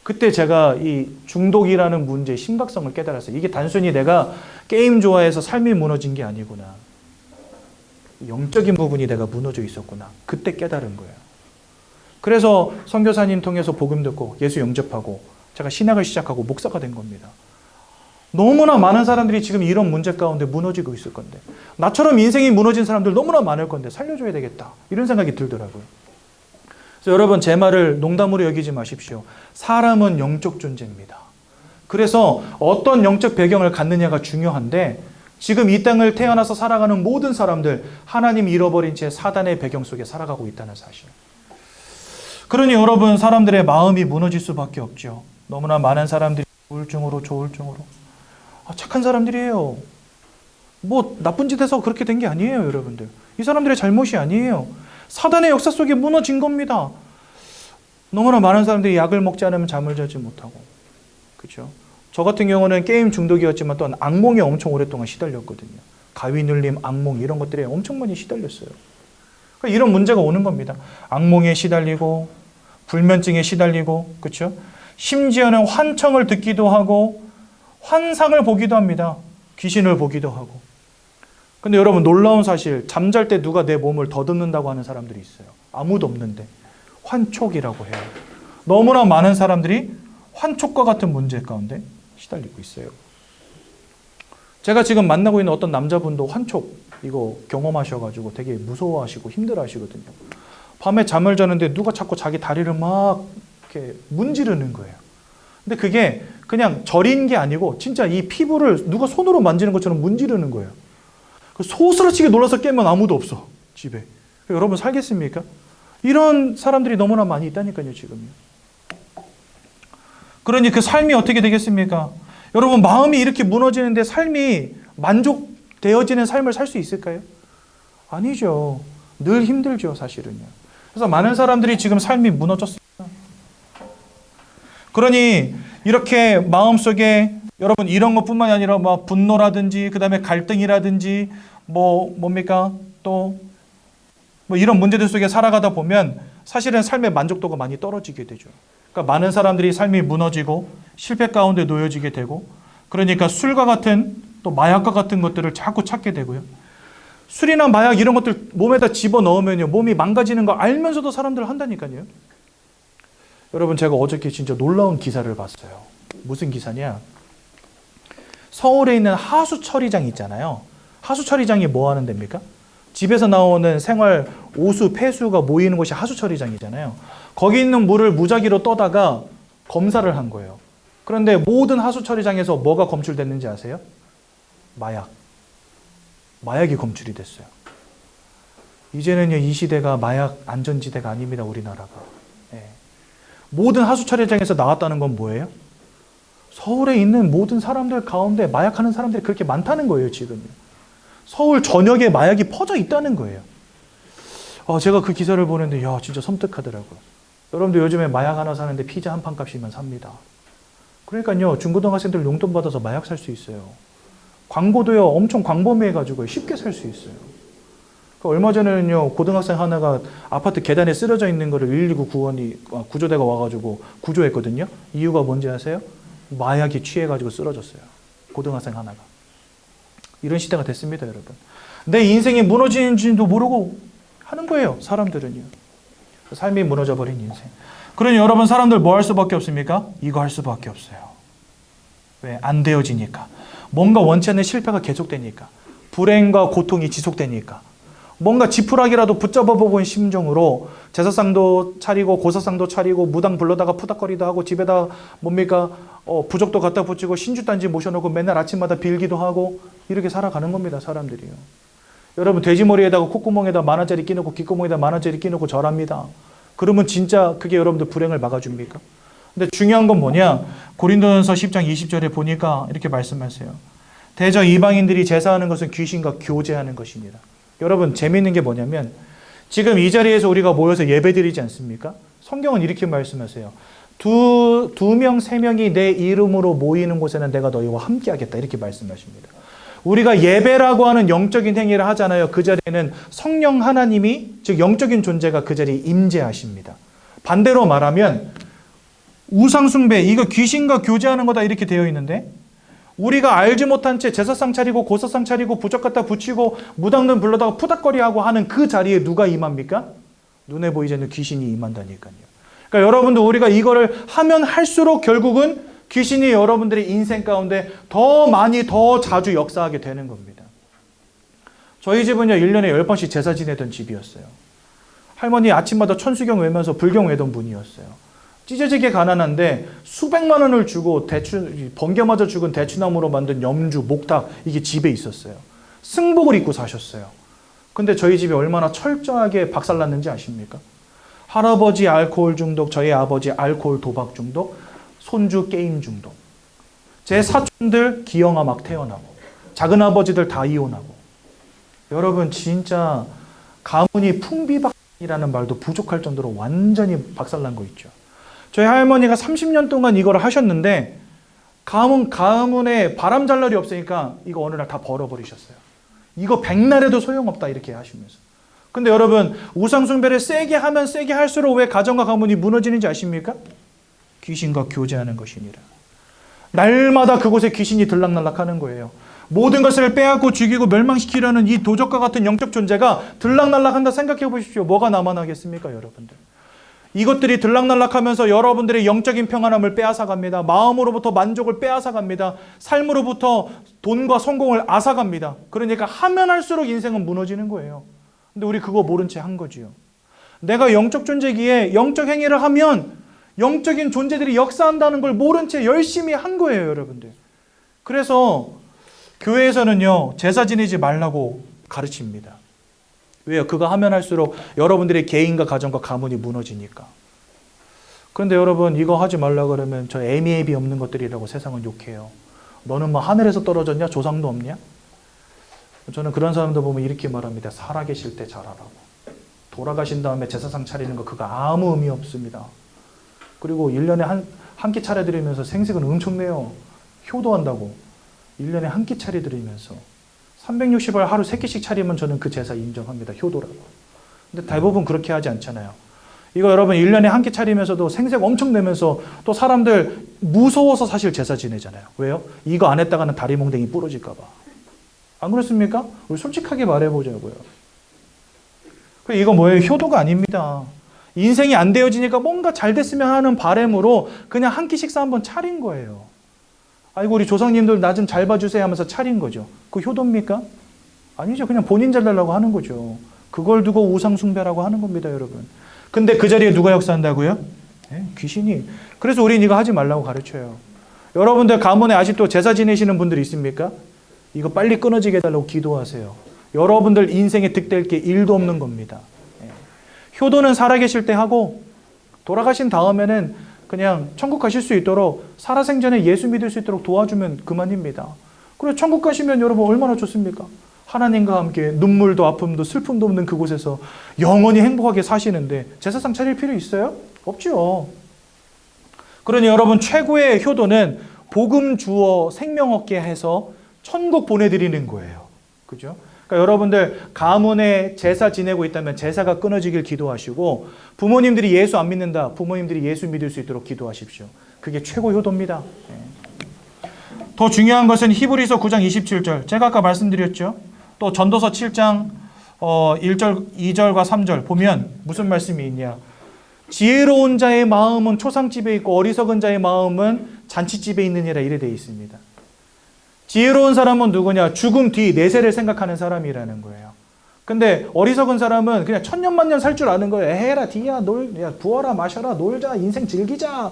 그때 제가 이 중독이라는 문제의 심각성을 깨달았어요. 이게 단순히 내가 게임 좋아해서 삶이 무너진 게 아니구나. 영적인 부분이 내가 무너져 있었구나. 그때 깨달은 거예요. 그래서 선교사님 통해서 복음 듣고 예수 영접하고 제가 신학을 시작하고 목사가 된 겁니다. 너무나 많은 사람들이 지금 이런 문제 가운데 무너지고 있을 건데 나처럼 인생이 무너진 사람들 너무나 많을 건데 살려줘야 되겠다. 이런 생각이 들더라고요. 그래서 여러분 제 말을 농담으로 여기지 마십시오. 사람은 영적 존재입니다. 그래서 어떤 영적 배경을 갖느냐가 중요한데 지금 이 땅을 태어나서 살아가는 모든 사람들 하나님 잃어버린 채 사단의 배경 속에 살아가고 있다는 사실. 그러니 여러분 사람들의 마음이 무너질 수밖에 없죠. 너무나 많은 사람들이 조울증으로 착한 사람들이에요. 뭐 나쁜 짓 해서 그렇게 된 게 아니에요, 여러분들. 이 사람들의 잘못이 아니에요. 사단의 역사 속에 무너진 겁니다. 너무나 많은 사람들이 약을 먹지 않으면 잠을 자지 못하고, 그렇죠? 저 같은 경우는 게임 중독이었지만 또한 악몽에 엄청 오랫동안 시달렸거든요. 가위 눌림, 악몽 이런 것들에 엄청 많이 시달렸어요. 그러니까 이런 문제가 오는 겁니다. 악몽에 시달리고 불면증에 시달리고, 그렇죠? 심지어는 환청을 듣기도 하고 환상을 보기도 합니다. 귀신을 보기도 하고. 근데 여러분 놀라운 사실, 잠잘 때 누가 내 몸을 더듬는다고 하는 사람들이 있어요. 아무도 없는데. 환촉이라고 해요. 너무나 많은 사람들이 환촉과 같은 문제 가운데 시달리고 있어요. 제가 지금 만나고 있는 어떤 남자분도 환촉 이거 경험하셔가지고 되게 무서워하시고 힘들어하시거든요. 밤에 잠을 자는데 누가 자꾸 자기 다리를 막 이렇게 문지르는 거예요. 근데 그게 그냥 저린 게 아니고 진짜 이 피부를 누가 손으로 만지는 것처럼 문지르는 거예요. 소스라치게 놀라서 깨면 아무도 없어, 집에. 여러분 살겠습니까? 이런 사람들이 너무나 많이 있다니까요, 지금요. 그러니 그 삶이 어떻게 되겠습니까? 여러분 마음이 이렇게 무너지는데 삶이 만족되어지는 삶을 살 수 있을까요? 아니죠. 늘 힘들죠, 사실은요. 그래서 많은 사람들이 지금 삶이 무너졌습니다. 그러니 이렇게 마음속에 여러분 이런 것뿐만이 아니라 뭐 분노라든지 그다음에 갈등이라든지 뭡니까? 또 뭐 이런 문제들 속에 살아가다 보면 사실은 삶의 만족도가 많이 떨어지게 되죠. 그러니까 많은 사람들이 삶이 무너지고 실패 가운데 놓여지게 되고, 그러니까 술과 같은 또 마약과 같은 것들을 자꾸 찾게 되고요. 술이나 마약 이런 것들 몸에다 집어넣으면요, 몸이 망가지는 거 알면서도 사람들 한다니까요. 여러분 제가 어저께 진짜 놀라운 기사를 봤어요. 무슨 기사냐? 서울에 있는 하수처리장 있잖아요. 하수처리장이 뭐 하는 데입니까? 집에서 나오는 생활 오수, 폐수가 모이는 곳이 하수처리장이잖아요. 거기 있는 물을 무작위로 떠다가 검사를 한 거예요. 그런데 모든 하수처리장에서 뭐가 검출됐는지 아세요? 마약. 마약이 검출이 됐어요. 이제는요, 이 시대가 마약 안전지대가 아닙니다, 우리나라가. 예. 모든 하수처리장에서 나왔다는 건 뭐예요? 서울에 있는 모든 사람들 가운데 마약하는 사람들이 그렇게 많다는 거예요, 지금요. 서울 전역에 마약이 퍼져 있다는 거예요. 제가 그 기사를 보는데 진짜 섬뜩하더라고요. 여러분들 요즘에 마약 하나 사는데 피자 한 판 값이면 삽니다. 그러니까요, 중고등학생들 용돈 받아서 마약 살 수 있어요. 광고도요, 엄청 광범위해가지고 쉽게 살 수 있어요. 얼마 전에는요, 고등학생 하나가 아파트 계단에 쓰러져 있는 거를 119 구조대가 와가지고 구조했거든요. 이유가 뭔지 아세요? 마약이 취해가지고 쓰러졌어요. 고등학생 하나가. 이런 시대가 됐습니다, 여러분. 내 인생이 무너지는지도 모르고 하는 거예요, 사람들은요. 삶이 무너져버린 인생. 그러니 여러분, 사람들 뭐 할 수밖에 없습니까? 이거 할 수밖에 없어요. 왜? 안 되어지니까. 뭔가 원치 않는 실패가 계속되니까. 불행과 고통이 지속되니까. 뭔가 지푸라기라도 붙잡아보고 있는 심정으로 제사상도 차리고 고사상도 차리고 무당 불러다가 푸닥거리도 하고 집에다 부적도 갖다 붙이고 신주단지 모셔놓고 맨날 아침마다 빌기도 하고 이렇게 살아가는 겁니다, 사람들이요. 여러분 돼지머리에다가 콧구멍에다 만원짜리 끼놓고 귓구멍에다 만원짜리 끼놓고 절합니다. 그러면 진짜 그게 여러분들 불행을 막아줍니까? 근데 중요한 건 뭐냐? 고린도전서 10장 20절에 보니까 이렇게 말씀하세요. 대저 이방인들이 제사하는 것은 귀신과 교제하는 것입니다. 여러분 재미있는 게 뭐냐면 지금 이 자리에서 우리가 모여서 예배드리지 않습니까? 성경은 이렇게 말씀하세요. 두 명, 세 명이 내 이름으로 모이는 곳에는 내가 너희와 함께 하겠다. 이렇게 말씀하십니다. 우리가 예배라고 하는 영적인 행위를 하잖아요. 그 자리에는 성령 하나님이, 즉 영적인 존재가 그 자리에 임재하십니다. 반대로 말하면 우상숭배, 이거 귀신과 교제하는 거다 이렇게 되어 있는데 우리가 알지 못한 채 제사상 차리고 고사상 차리고 부적 갖다 붙이고 무당들 불러다가 푸닥거리하고 하는 그 자리에 누가 임합니까? 눈에 보이지 않는 귀신이 임한다니까요. 그러니까 여러분들 우리가 이거를 하면 할수록 결국은 귀신이 여러분들의 인생 가운데 더 많이 더 자주 역사하게 되는 겁니다. 저희 집은요 1년에 10번씩 제사 지내던 집이었어요. 할머니 아침마다 천수경 외면서 불경 외던 분이었어요. 찢어지게 가난한데 수백만 원을 주고 번개 맞아 죽은 대추나무로 만든 염주, 목탁 이게 집에 있었어요. 승복을 입고 사셨어요. 근데 저희 집이 얼마나 철저하게 박살났는지 아십니까? 할아버지 알코올 중독, 저희 아버지 알코올 도박 중독, 손주 게임 중독. 제 사촌들 기형아 막 태어나고 작은 아버지들 다 이혼하고. 여러분 진짜 가문이 풍비박산이라는 말도 부족할 정도로 완전히 박살난 거 있죠. 저희 할머니가 30년 동안 이걸 하셨는데 가문에 바람 잘 날이 없으니까 이거 어느 날 다 벌어버리셨어요. 이거 백날에도 소용없다 이렇게 하시면서. 근데 여러분 우상숭배를 세게 하면 세게 할수록 왜 가정과 가문이 무너지는지 아십니까? 귀신과 교제하는 것이니라. 날마다 그곳에 귀신이 들락날락하는 거예요. 모든 것을 빼앗고 죽이고 멸망시키려는 이 도적과 같은 영적 존재가 들락날락한다 생각해 보십시오. 뭐가 남아나겠습니까 여러분들? 이것들이 들락날락하면서 여러분들의 영적인 평안함을 빼앗아갑니다. 마음으로부터 만족을 빼앗아갑니다. 삶으로부터 돈과 성공을 앗아갑니다. 그러니까 하면 할수록 인생은 무너지는 거예요. 근데 우리 그거 모른 채 한 거지요. 내가 영적 존재기에 영적 행위를 하면 영적인 존재들이 역사한다는 걸 모른 채 열심히 한 거예요, 여러분들. 그래서 교회에서는요, 제사 지내지 말라고 가르칩니다. 왜요? 그거 하면 할수록 여러분들의 개인과 가정과 가문이 무너지니까. 그런데 여러분 이거 하지 말라 그러면 저 애미애비 없는 것들이라고 세상은 욕해요. 너는 뭐 하늘에서 떨어졌냐? 조상도 없냐? 저는 그런 사람들 보면 이렇게 말합니다. 살아계실 때 잘하라고. 돌아가신 다음에 제사상 차리는 거 그거 아무 의미 없습니다. 그리고 1년에 한 끼 차려드리면서 생색은 엄청 내요. 효도한다고. 1년에 한 끼 차려드리면서 360일 하루 3끼씩 차리면 저는 그 제사 인정합니다. 효도라고. 근데 대부분 그렇게 하지 않잖아요. 이거 여러분 1년에 한 끼 차리면서도 생색 엄청 내면서 또 사람들 무서워서 사실 제사 지내잖아요. 왜요? 이거 안 했다가는 다리 몽댕이 부러질까 봐. 안 그렇습니까? 우리 솔직하게 말해보자고요. 이거 뭐예요? 효도가 아닙니다. 인생이 안 되어지니까 뭔가 잘 됐으면 하는 바람으로 그냥 한 끼 식사 한번 차린 거예요. 아이고 우리 조상님들 나 좀 잘 봐주세요 하면서 차린 거죠. 그 효도입니까? 아니죠. 그냥 본인 잘 되려고 하는 거죠. 그걸 두고 우상숭배라고 하는 겁니다, 여러분. 근데 그 자리에 누가 역사한다고요? 귀신이. 그래서 우린 이거 하지 말라고 가르쳐요. 여러분들 가문에 아직도 제사 지내시는 분들 있습니까? 이거 빨리 끊어지게 해달라고 기도하세요. 여러분들 인생에 득될 게 1도 없는 겁니다. 효도는 살아계실 때 하고 돌아가신 다음에는 그냥 천국 가실 수 있도록 살아생전에 예수 믿을 수 있도록 도와주면 그만입니다. 그리고 천국 가시면 여러분 얼마나 좋습니까? 하나님과 함께 눈물도 아픔도 슬픔도 없는 그곳에서 영원히 행복하게 사시는데 제사상 차릴 필요 있어요? 없죠. 그러니 여러분 최고의 효도는 복음 주어 생명 얻게 해서 천국 보내드리는 거예요. 그죠? 그러니까 여러분들 가문에 제사 지내고 있다면 제사가 끊어지길 기도하시고 부모님들이 예수 안 믿는다. 부모님들이 예수 믿을 수 있도록 기도하십시오. 그게 최고 효도입니다. 더 중요한 것은 히브리서 9장 27절. 제가 아까 말씀드렸죠. 또 전도서 7장 1절, 2절과 3절 보면 무슨 말씀이 있냐. 지혜로운 자의 마음은 초상집에 있고 어리석은 자의 마음은 잔치집에 있느니라 이래 되어 있습니다. 지혜로운 사람은 누구냐? 죽음 뒤 내세를 생각하는 사람이라는 거예요. 근데 어리석은 사람은 그냥 천년만년 살 줄 아는 거예요. 에헤라 디야 야 부어라 마셔라 놀자 인생 즐기자.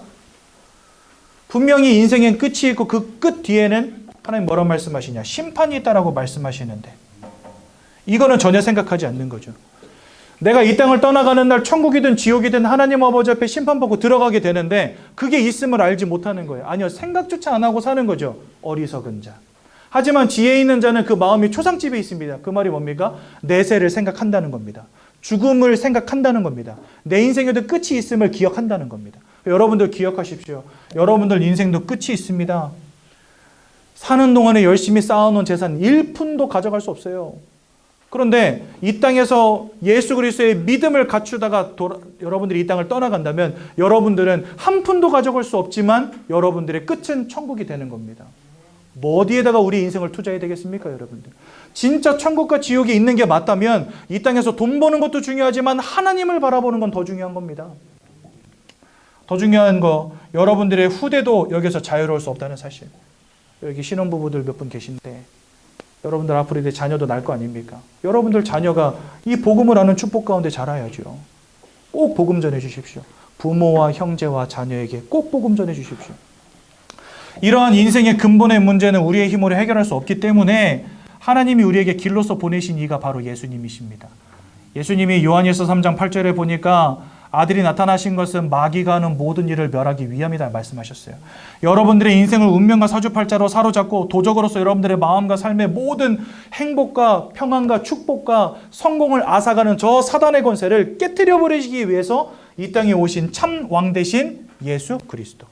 분명히 인생엔 끝이 있고 그 끝 뒤에는 하나님 뭐라고 말씀하시냐? 심판이 있다라고 말씀하시는데 이거는 전혀 생각하지 않는 거죠. 내가 이 땅을 떠나가는 날 천국이든 지옥이든 하나님 아버지 앞에 심판받고 들어가게 되는데 그게 있음을 알지 못하는 거예요. 아니요. 생각조차 안 하고 사는 거죠. 어리석은 자. 하지만 지혜 있는 자는 그 마음이 초상집에 있습니다. 그 말이 뭡니까? 내세를 생각한다는 겁니다. 죽음을 생각한다는 겁니다. 내 인생에도 끝이 있음을 기억한다는 겁니다. 여러분들 기억하십시오. 여러분들 인생도 끝이 있습니다. 사는 동안에 열심히 쌓아놓은 재산 1푼도 가져갈 수 없어요. 그런데 이 땅에서 예수 그리스도의 믿음을 갖추다가 여러분들이 이 땅을 떠나간다면 여러분들은 한 푼도 가져갈 수 없지만 여러분들의 끝은 천국이 되는 겁니다. 뭐 어디에다가 우리 인생을 투자해야 되겠습니까, 여러분들? 진짜 천국과 지옥이 있는 게 맞다면 이 땅에서 돈 버는 것도 중요하지만 하나님을 바라보는 건 더 중요한 겁니다. 더 중요한 거, 여러분들의 후대도 여기서 자유로울 수 없다는 사실. 여기 신혼부부들 몇 분 계신데 여러분들 앞으로 이제 자녀도 날 거 아닙니까? 여러분들 자녀가 이 복음을 아는 축복 가운데 자라야죠. 꼭 복음 전해 주십시오. 부모와 형제와 자녀에게 꼭 복음 전해 주십시오. 이러한 인생의 근본의 문제는 우리의 힘으로 해결할 수 없기 때문에 하나님이 우리에게 길로서 보내신 이가 바로 예수님이십니다. 예수님이 요한일서 3장 8절에 보니까 아들이 나타나신 것은 마귀가 하는 모든 일을 멸하기 위함이다 말씀하셨어요. 여러분들의 인생을 운명과 사주팔자로 사로잡고 도적으로서 여러분들의 마음과 삶의 모든 행복과 평안과 축복과 성공을 앗아가는 저 사단의 권세를 깨뜨려 버리시기 위해서 이 땅에 오신 참 왕 대신 예수 그리스도.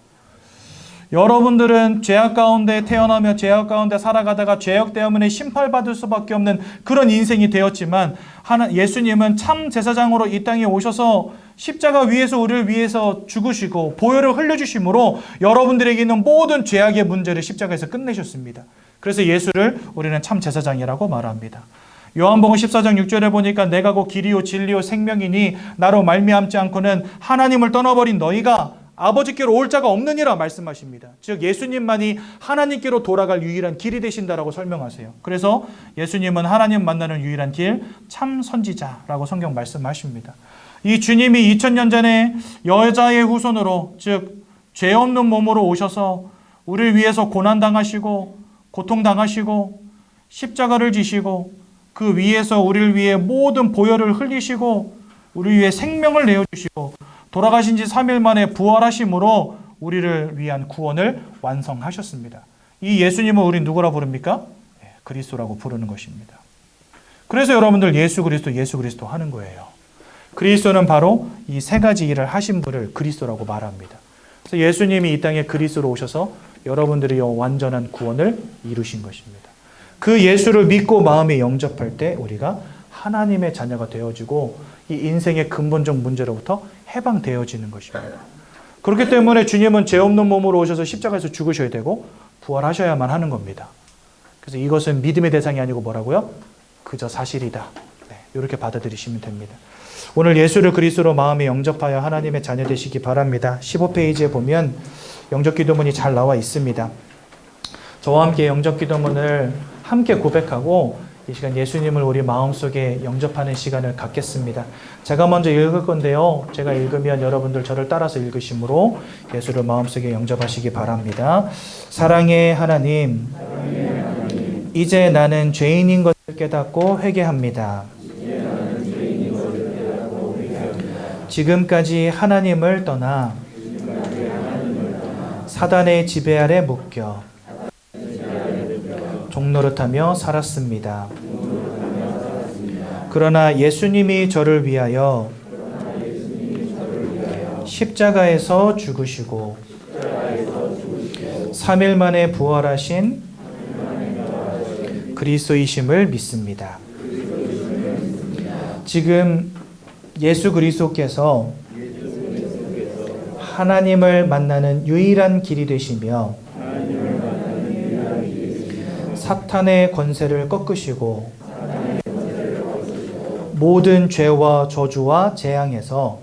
여러분들은 죄악 가운데 태어나며 죄악 가운데 살아가다가 죄악 때문에 심판받을 수밖에 없는 그런 인생이 되었지만 예수님은 참 제사장으로 이 땅에 오셔서 십자가 위에서 우리를 위해서 죽으시고 보혈을 흘려주심으로 여러분들에게 있는 모든 죄악의 문제를 십자가에서 끝내셨습니다. 그래서 예수를 우리는 참 제사장이라고 말합니다. 요한복음 14장 6절에 보니까 내가 곧 길이요 진리요 생명이니 나로 말미암지 않고는 하나님을 떠나버린 너희가 아버지께로 올 자가 없느니라 말씀하십니다. 즉 예수님만이 하나님께로 돌아갈 유일한 길이 되신다라고 설명하세요. 그래서 예수님은 하나님 만나는 유일한 길, 참 선지자라고 성경 말씀하십니다. 이 주님이 2000년 전에 여자의 후손으로 즉 죄 없는 몸으로 오셔서 우리를 위해서 고난당하시고 고통당하시고 십자가를 지시고 그 위에서 우리를 위해 모든 보혈을 흘리시고 우리 위해 생명을 내어주시고 돌아가신 지 3일 만에 부활하심으로 우리를 위한 구원을 완성하셨습니다. 이 예수님을 우리 누구라 부릅니까? 그리스도라고 부르는 것입니다. 그래서 여러분들 예수 그리스도 하는 거예요. 그리스도는 바로 이 세 가지 일을 하신 분을 그리스도라고 말합니다. 그래서 예수님이 이 땅에 그리스도로 오셔서 여러분들의 완전한 구원을 이루신 것입니다. 그 예수를 믿고 마음에 영접할 때 우리가 하나님의 자녀가 되어지고 이 인생의 근본적 문제로부터 해방되어지는 것입니다. 그렇기 때문에 주님은 죄 없는 몸으로 오셔서 십자가에서 죽으셔야 되고 부활하셔야만 하는 겁니다. 그래서 이것은 믿음의 대상이 아니고 뭐라고요? 그저 사실이다. 네, 이렇게 받아들이시면 됩니다. 오늘 예수를 그리스도로 마음에 영접하여 하나님의 자녀 되시기 바랍니다. 15페이지에 보면 영접기도문이 잘 나와 있습니다. 저와 함께 영접기도문을 함께 고백하고 이 시간 예수님을 우리 마음속에 영접하는 시간을 갖겠습니다. 제가 먼저 읽을 건데요. 제가 읽으면 여러분들 저를 따라서 읽으심으로 예수를 마음속에 영접하시기 바랍니다. 사랑의 하나님, 이제 나는 죄인인 것을 깨닫고 회개합니다. 지금까지 하나님을 떠나 사단의 지배 아래 묶여 종노릇하며 살았습니다. 그러나 예수님이 저를 위하여 십자가에서 죽으시고 3일 만에 부활하신 그리스도이심을 믿습니다. 지금 예수 그리스도께서 하나님을 만나는 유일한 길이 되시며 사탄의 권세를 꺾으시고 모든 죄와 저주와 재앙에서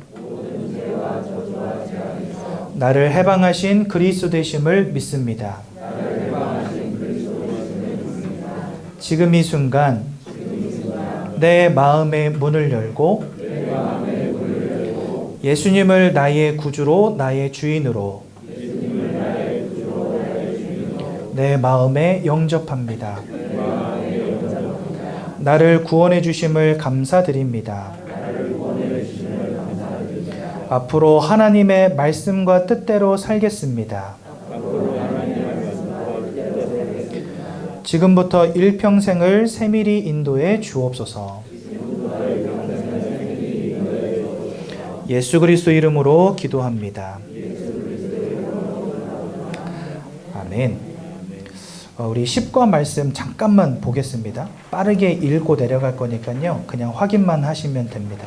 나를 해방하신 그리스도 되심을 믿습니다. 지금 이 순간 내 마음의 문을 열고 예수님을 나의 구주로 나의 주인으로 내 마음에 영접합니다. 나를 구원해 주심을 감사드립니다. 앞으로 하나님의 말씀과 뜻대로 살겠습니다. 지금부터 일평생을 세밀히 인도해 주옵소서. 예수 그리스도 이름으로 기도합니다. 아멘. 우리 10과 말씀 잠깐만 보겠습니다. 빠르게 읽고 내려갈 거니까요. 그냥 확인만 하시면 됩니다.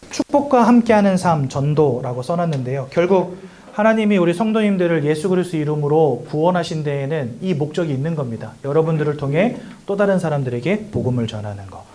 축복과 함께하는 삶, 전도라고 써놨는데요. 결국 하나님이 우리 성도님들을 예수 그리스도 이름으로 구원하신 데에는 이 목적이 있는 겁니다. 여러분들을 통해 또 다른 사람들에게 복음을 전하는 거.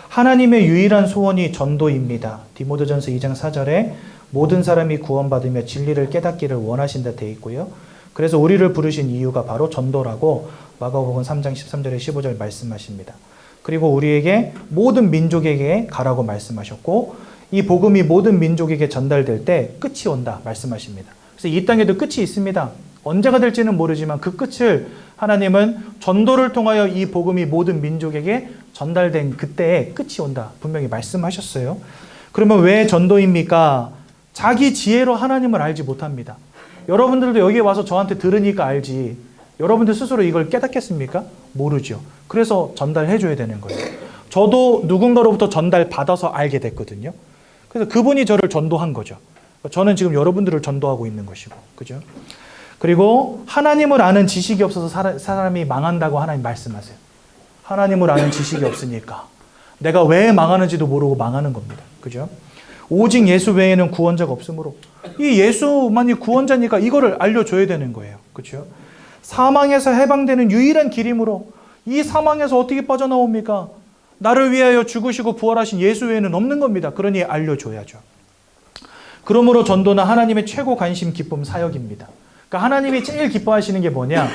하나님의 유일한 소원이 전도입니다. 디모데전서 2장 4절에 모든 사람이 구원받으며 진리를 깨닫기를 원하신다 되어 있고요. 그래서 우리를 부르신 이유가 바로 전도라고 마가복음 3장 13절에 15절 말씀하십니다. 그리고 우리에게 모든 민족에게 가라고 말씀하셨고 이 복음이 모든 민족에게 전달될 때 끝이 온다 말씀하십니다. 그래서 이 땅에도 끝이 있습니다. 언제가 될지는 모르지만 그 끝을 하나님은 전도를 통하여 이 복음이 모든 민족에게 전달된 그때에 끝이 온다 분명히 말씀하셨어요. 그러면 왜 전도입니까? 자기 지혜로 하나님을 알지 못합니다. 여러분들도 여기에 와서 저한테 들으니까 알지. 여러분들 스스로 이걸 깨닫겠습니까? 모르죠. 그래서 전달해 줘야 되는 거예요. 저도 누군가로부터 전달받아서 알게 됐거든요. 그래서 그분이 저를 전도한 거죠. 저는 지금 여러분들을 전도하고 있는 것이고, 그죠? 그리고 하나님을 아는 지식이 없어서 사람이 망한다고 하나님 말씀하세요. 하나님을 아는 지식이 없으니까 내가 왜 망하는지도 모르고 망하는 겁니다. 그죠? 오직 예수 외에는 구원자가 없으므로 이 예수만이 구원자니까 이거를 알려줘야 되는 거예요. 그죠? 사망에서 해방되는 유일한 길이므로 이 사망에서 어떻게 빠져나옵니까? 나를 위하여 죽으시고 부활하신 예수 외에는 없는 겁니다. 그러니 알려줘야죠. 그러므로 전도는 하나님의 최고 관심, 기쁨, 사역입니다. 그러니까 하나님이 제일 기뻐하시는 게 뭐냐?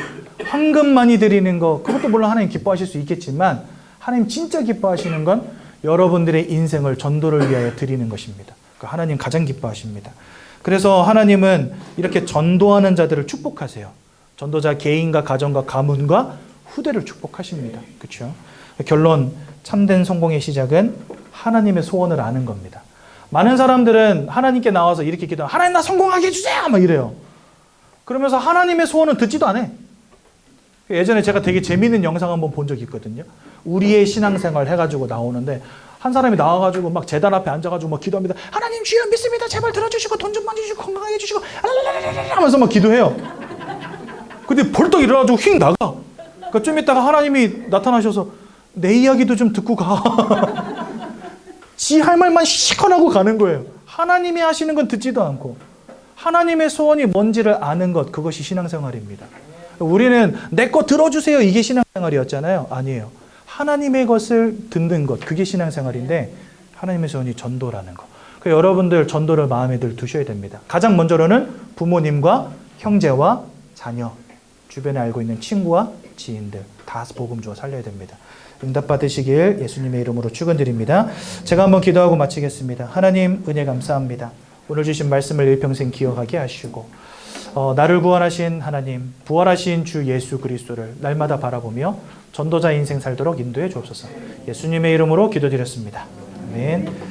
황금 많이 드리는 거, 그것도 물론 하나님 기뻐하실 수 있겠지만 하나님 진짜 기뻐하시는 건 여러분들의 인생을 전도를 위하여 드리는 것입니다. 그러니까 하나님 가장 기뻐하십니다. 그래서 하나님은 이렇게 전도하는 자들을 축복하세요. 전도자 개인과 가정과 가문과 후대를 축복하십니다. 그렇죠? 결론, 참된 성공의 시작은 하나님의 소원을 아는 겁니다. 많은 사람들은 하나님께 나와서 이렇게 기도하면 하나님 나 성공하게 해주세요! 막 이래요. 그러면서 하나님의 소원은 듣지도 않아요. 예전에 제가 되게 재미있는 영상 한번 본 적이 있거든요. 우리의 신앙생활 해가지고 나오는데 한 사람이 나와가지고 막 제단 앞에 앉아가지고 막 기도합니다. 하나님 주여 믿습니다. 제발 들어주시고 돈 좀 많이 주시고 건강하게 해주시고 하면서 막 기도해요. 근데 벌떡 일어나가지고 휙 나가. 그러니까 좀 있다가 하나님이 나타나셔서 내 이야기도 좀 듣고 가. 지 할 말만 시커하고 가는 거예요. 하나님이 하시는 건 듣지도 않고 하나님의 소원이 뭔지를 아는 것, 그것이 신앙생활입니다. 우리는 내 거 들어주세요 이게 신앙생활이었잖아요. 아니에요. 하나님의 것을 듣는 것, 그게 신앙생활인데 하나님의 소원이 전도라는 거. 그래서 여러분들 전도를 마음에 두셔야 됩니다. 가장 먼저로는 부모님과 형제와 자녀, 주변에 알고 있는 친구와 지인들 다 복음 주어 살려야 됩니다. 응답 받으시길 예수님의 이름으로 축원드립니다. 제가 한번 기도하고 마치겠습니다. 하나님 은혜 감사합니다. 오늘 주신 말씀을 일평생 기억하게 하시고 나를 구원하신 하나님, 부활하신 주 예수 그리스도를 날마다 바라보며 전도자 인생 살도록 인도해 주옵소서. 예수님의 이름으로 기도드렸습니다. 아멘.